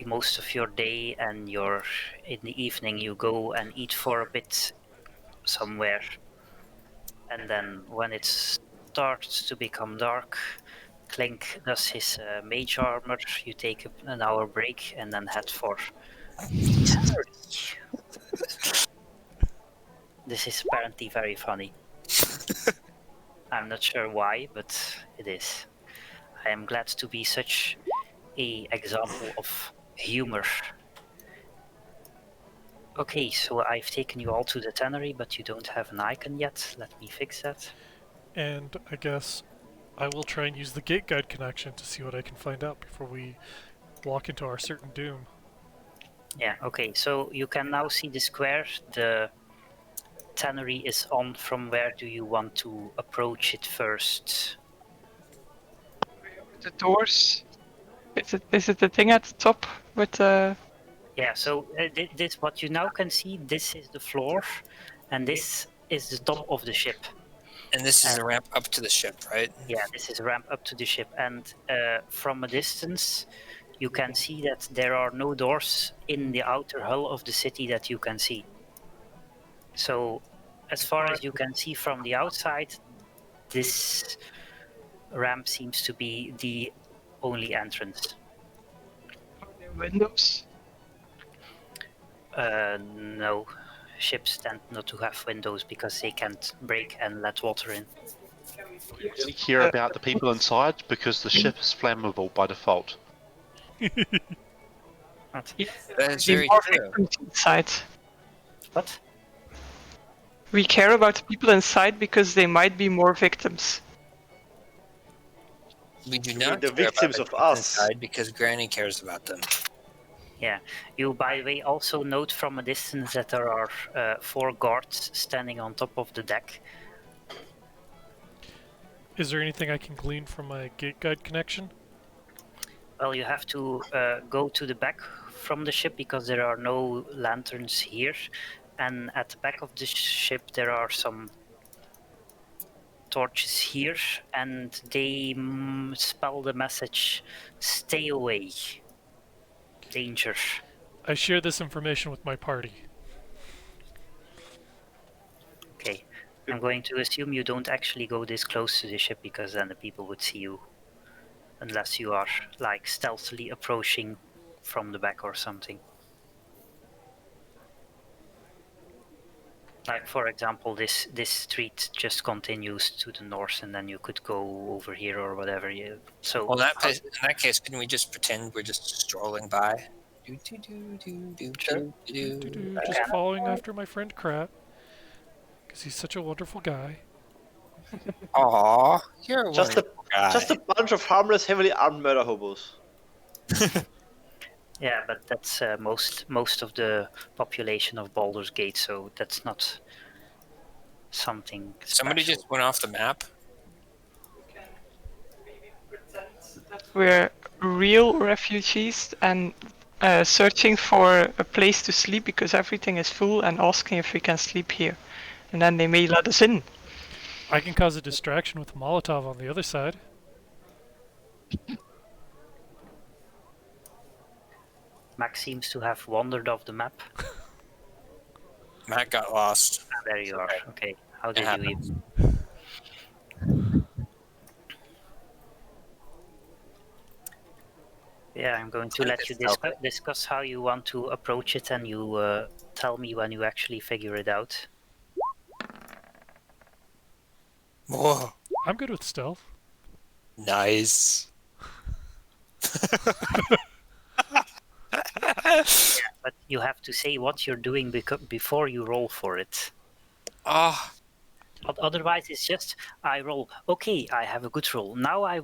most of your day, and in the evening you go and eat for a bit somewhere, and then when it starts to become dark, Clink does his mage armor. You take an hour break and then head for tannery. This is apparently very funny. I'm not sure why, but it is. I am glad to be such a example of humor. Okay, so I've taken you all to the tannery, but you don't have an icon yet. Let me fix that. And I guess I will try and use the gate guide connection to see what I can find out before we walk into our certain doom. Yeah, okay, so you can now see the square. The tannery is on. From where do you want to approach it first? The doors. Is it the thing at the top with the? Yeah, so this what you now can see. This is the floor, and this is the top of the ship. And this is a ramp up to the ship, right? Yeah, this is a ramp up to the ship, and from a distance, you can see that there are no doors in the outer hull of the city that you can see. So, as far as you can see from the outside, this ramp seems to be the only entrance. Windows. No, ships tend not to have windows because they can't break and let water in. Really care about the people inside because the ship is flammable by default. What? That is Be very more true. victims inside. What? We care about the people inside because they might be more victims. We do mean not the care victims about of the us. inside because Granny cares about them. Yeah. You, by the way, also note from a distance that there are 4 guards standing on top of the deck. Is there anything I can glean from my gate guide connection? Well, you have to go to the back from the ship because there are no lanterns here. And at the back of the ship, there are some torches here, and they spell the message, "Stay away. Danger." I share this information with my party. Okay. I'm going to assume you don't actually go this close to the ship because then the people would see you. Unless you are, like, stealthily approaching from the back or something. Like, for example, this street just continues to the north, and then you could go over here or whatever. So Well, in that case, couldn't we just pretend we're just strolling by? Sure. Just following after my friend Krat, because he's such a wonderful guy. Aw, you're a Just wonderful guy. Just a bunch of harmless, heavily armed murder hobos. Yeah, but that's most of the population of Baldur's Gate, so that's not something Somebody special. just went off the map. We're real refugees and searching for a place to sleep because everything is full and asking if we can sleep here. And then they may let us in. I can cause a distraction with a Molotov on the other side. Max seems to have wandered off the map. Matt got lost. Ah, there you are. Okay. How did you happens. even? Yeah, I'm going to let you discuss how you want to approach it, and you tell me when you actually figure it out. Whoa. I'm good with stealth. Nice. But you have to say what you're doing before you roll for it. Ah. Otherwise, it's just I roll. Okay, I have a good roll. Now I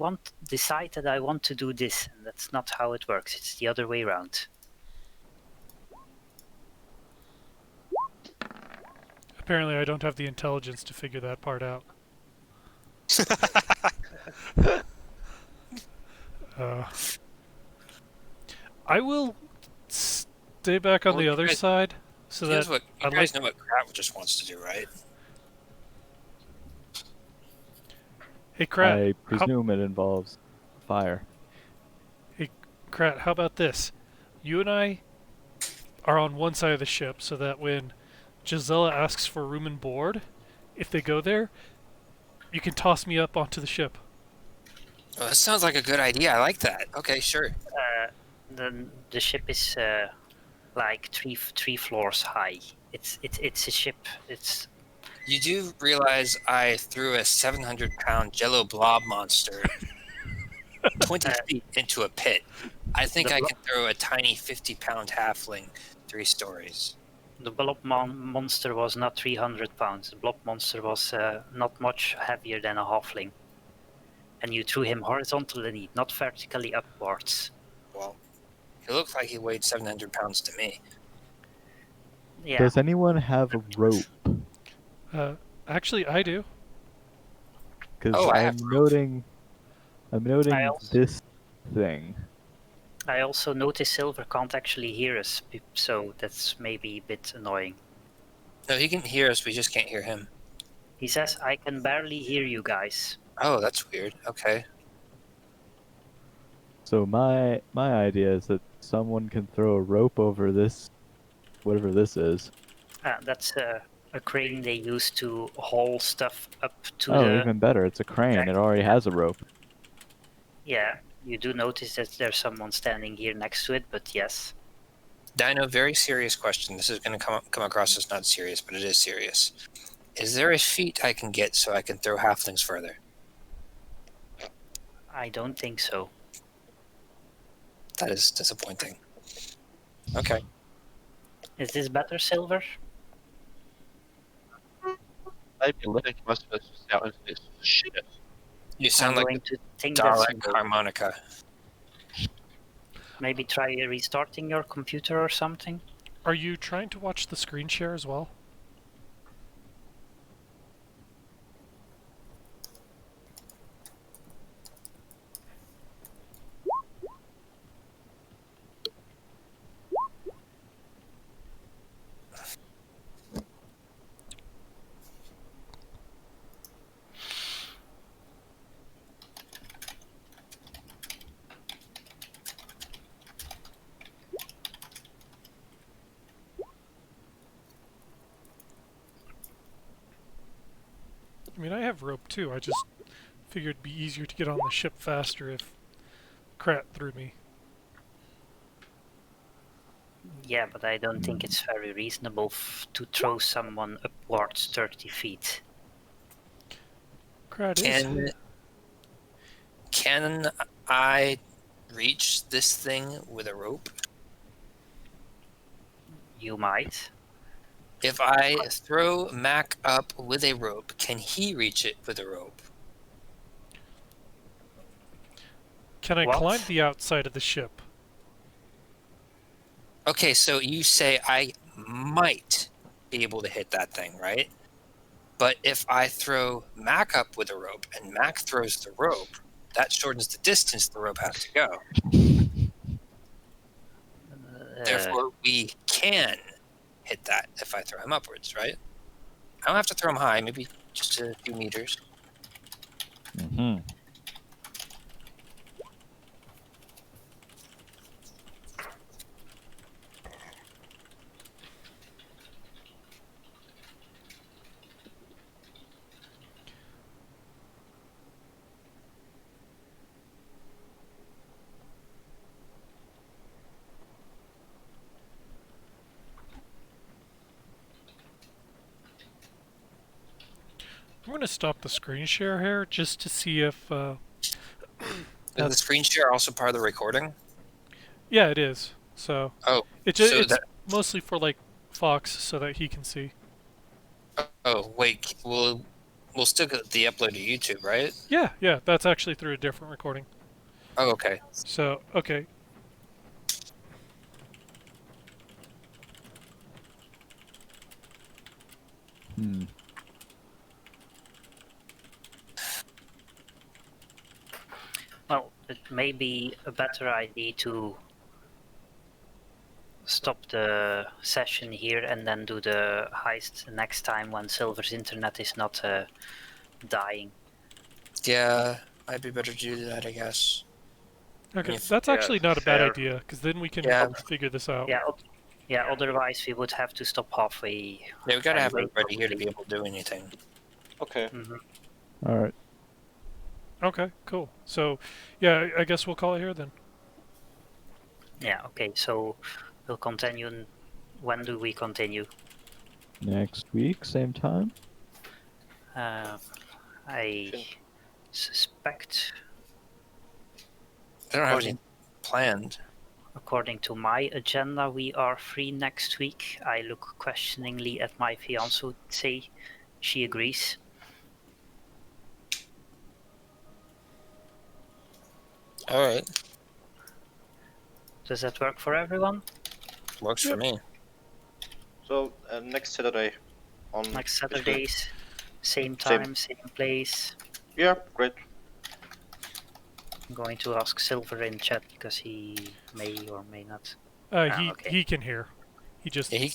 decide that I want to do this, and that's not how it works. It's the other way around. Apparently, I don't have the intelligence to figure that part out. I will stay back on the other side, so that You guys know what Krat just wants to do, right? Hey, Krat. I presume it involves fire. Hey, Krat, how about this? You and I are on one side of the ship, so that when Gisela asks for room and board, if they go there, you can toss me up onto the ship. Oh, that sounds like a good idea. I like that. Okay, sure. The ship is like three floors high. It's a ship. It's. You do realize I threw a 700-pound Jello blob monster 20 feet into a pit. I think I can throw a tiny 50-pound halfling 3 stories. The blob monster was not 300 pounds. The blob monster was not much heavier than a halfling. And you threw him horizontally, not vertically upwards. Well, he looked like he weighed 700 pounds to me. Yeah. Does anyone have a rope? Actually, I do. Because I'm noting this thing. I also notice Silver can't actually hear us, so that's maybe a bit annoying. No, he can hear us, we just can't hear him. He says, I can barely hear you guys. Oh, that's weird. Okay. So my idea is that someone can throw a rope over this, whatever this is. That's a crane they use to haul stuff up to Oh, the... even better. It's a crane. It already has a rope. Yeah, you do notice that there's someone standing here next to it, but yes. Dino, very serious question. This is going to come across as not serious, but it is serious. Is there a feat I can get so I can throw halflings further? I don't think so. That is disappointing. Okay. Is this better, Silver? Maybe Lick most of us out into this shit. You sound like a Dalek harmonica. Maybe try restarting your computer or something? Are you trying to watch the screen share as well? I mean, I have rope too. I just figured it'd be easier to get on the ship faster if Krat threw me. Yeah, but I don't think it's very reasonable to throw someone upwards 30 feet. Krat Can I reach this thing with a rope? You might. If I throw Mac up with a rope, can he reach it with a rope? Can I climb the outside of the ship? Okay, so you say I might be able to hit that thing, right? But if I throw Mac up with a rope and Mac throws the rope, that shortens the distance the rope has to go. Therefore, we can hit that if I throw him upwards, right? I don't have to throw him high, maybe just a few meters. Mm-hmm. I'm going to stop the screen share here just to see if. Is the screen share also part of the recording? Yeah, it is. So Oh, it's so it's that. mostly for like Fox so that he can see. Oh, wait. We'll still get the upload to YouTube, right? Yeah, that's actually through a different recording. Oh, okay. So okay. Hmm. Well, it may be a better idea to stop the session here and then do the heist next time when Silver's internet is not dying. Yeah, might be better to do that, I guess. Okay, If- that's Yeah, actually not a bad fair. idea because then we can Yeah. figure this out. Yeah, otherwise we would have to stop halfway. Yeah, we gotta have anyway, everybody here to probably. be able to do anything. Okay. Mhm. All right. Okay, cool. So, yeah, I guess we'll call it here then. Yeah, okay, so we'll continue. When do we continue? Next week, same time. I suspect, I don't have any planned. according to my agenda, we are free next week. I look questioningly at my fiancée. She agrees. All right, Does that work for everyone? works for Yep. me. So next Saturday. On Next is good. Saturdays, same Same. time, same place. Yeah, great. I'm going to ask Silver in chat because he may or may not. He okay. he can hear. He just Yeah, he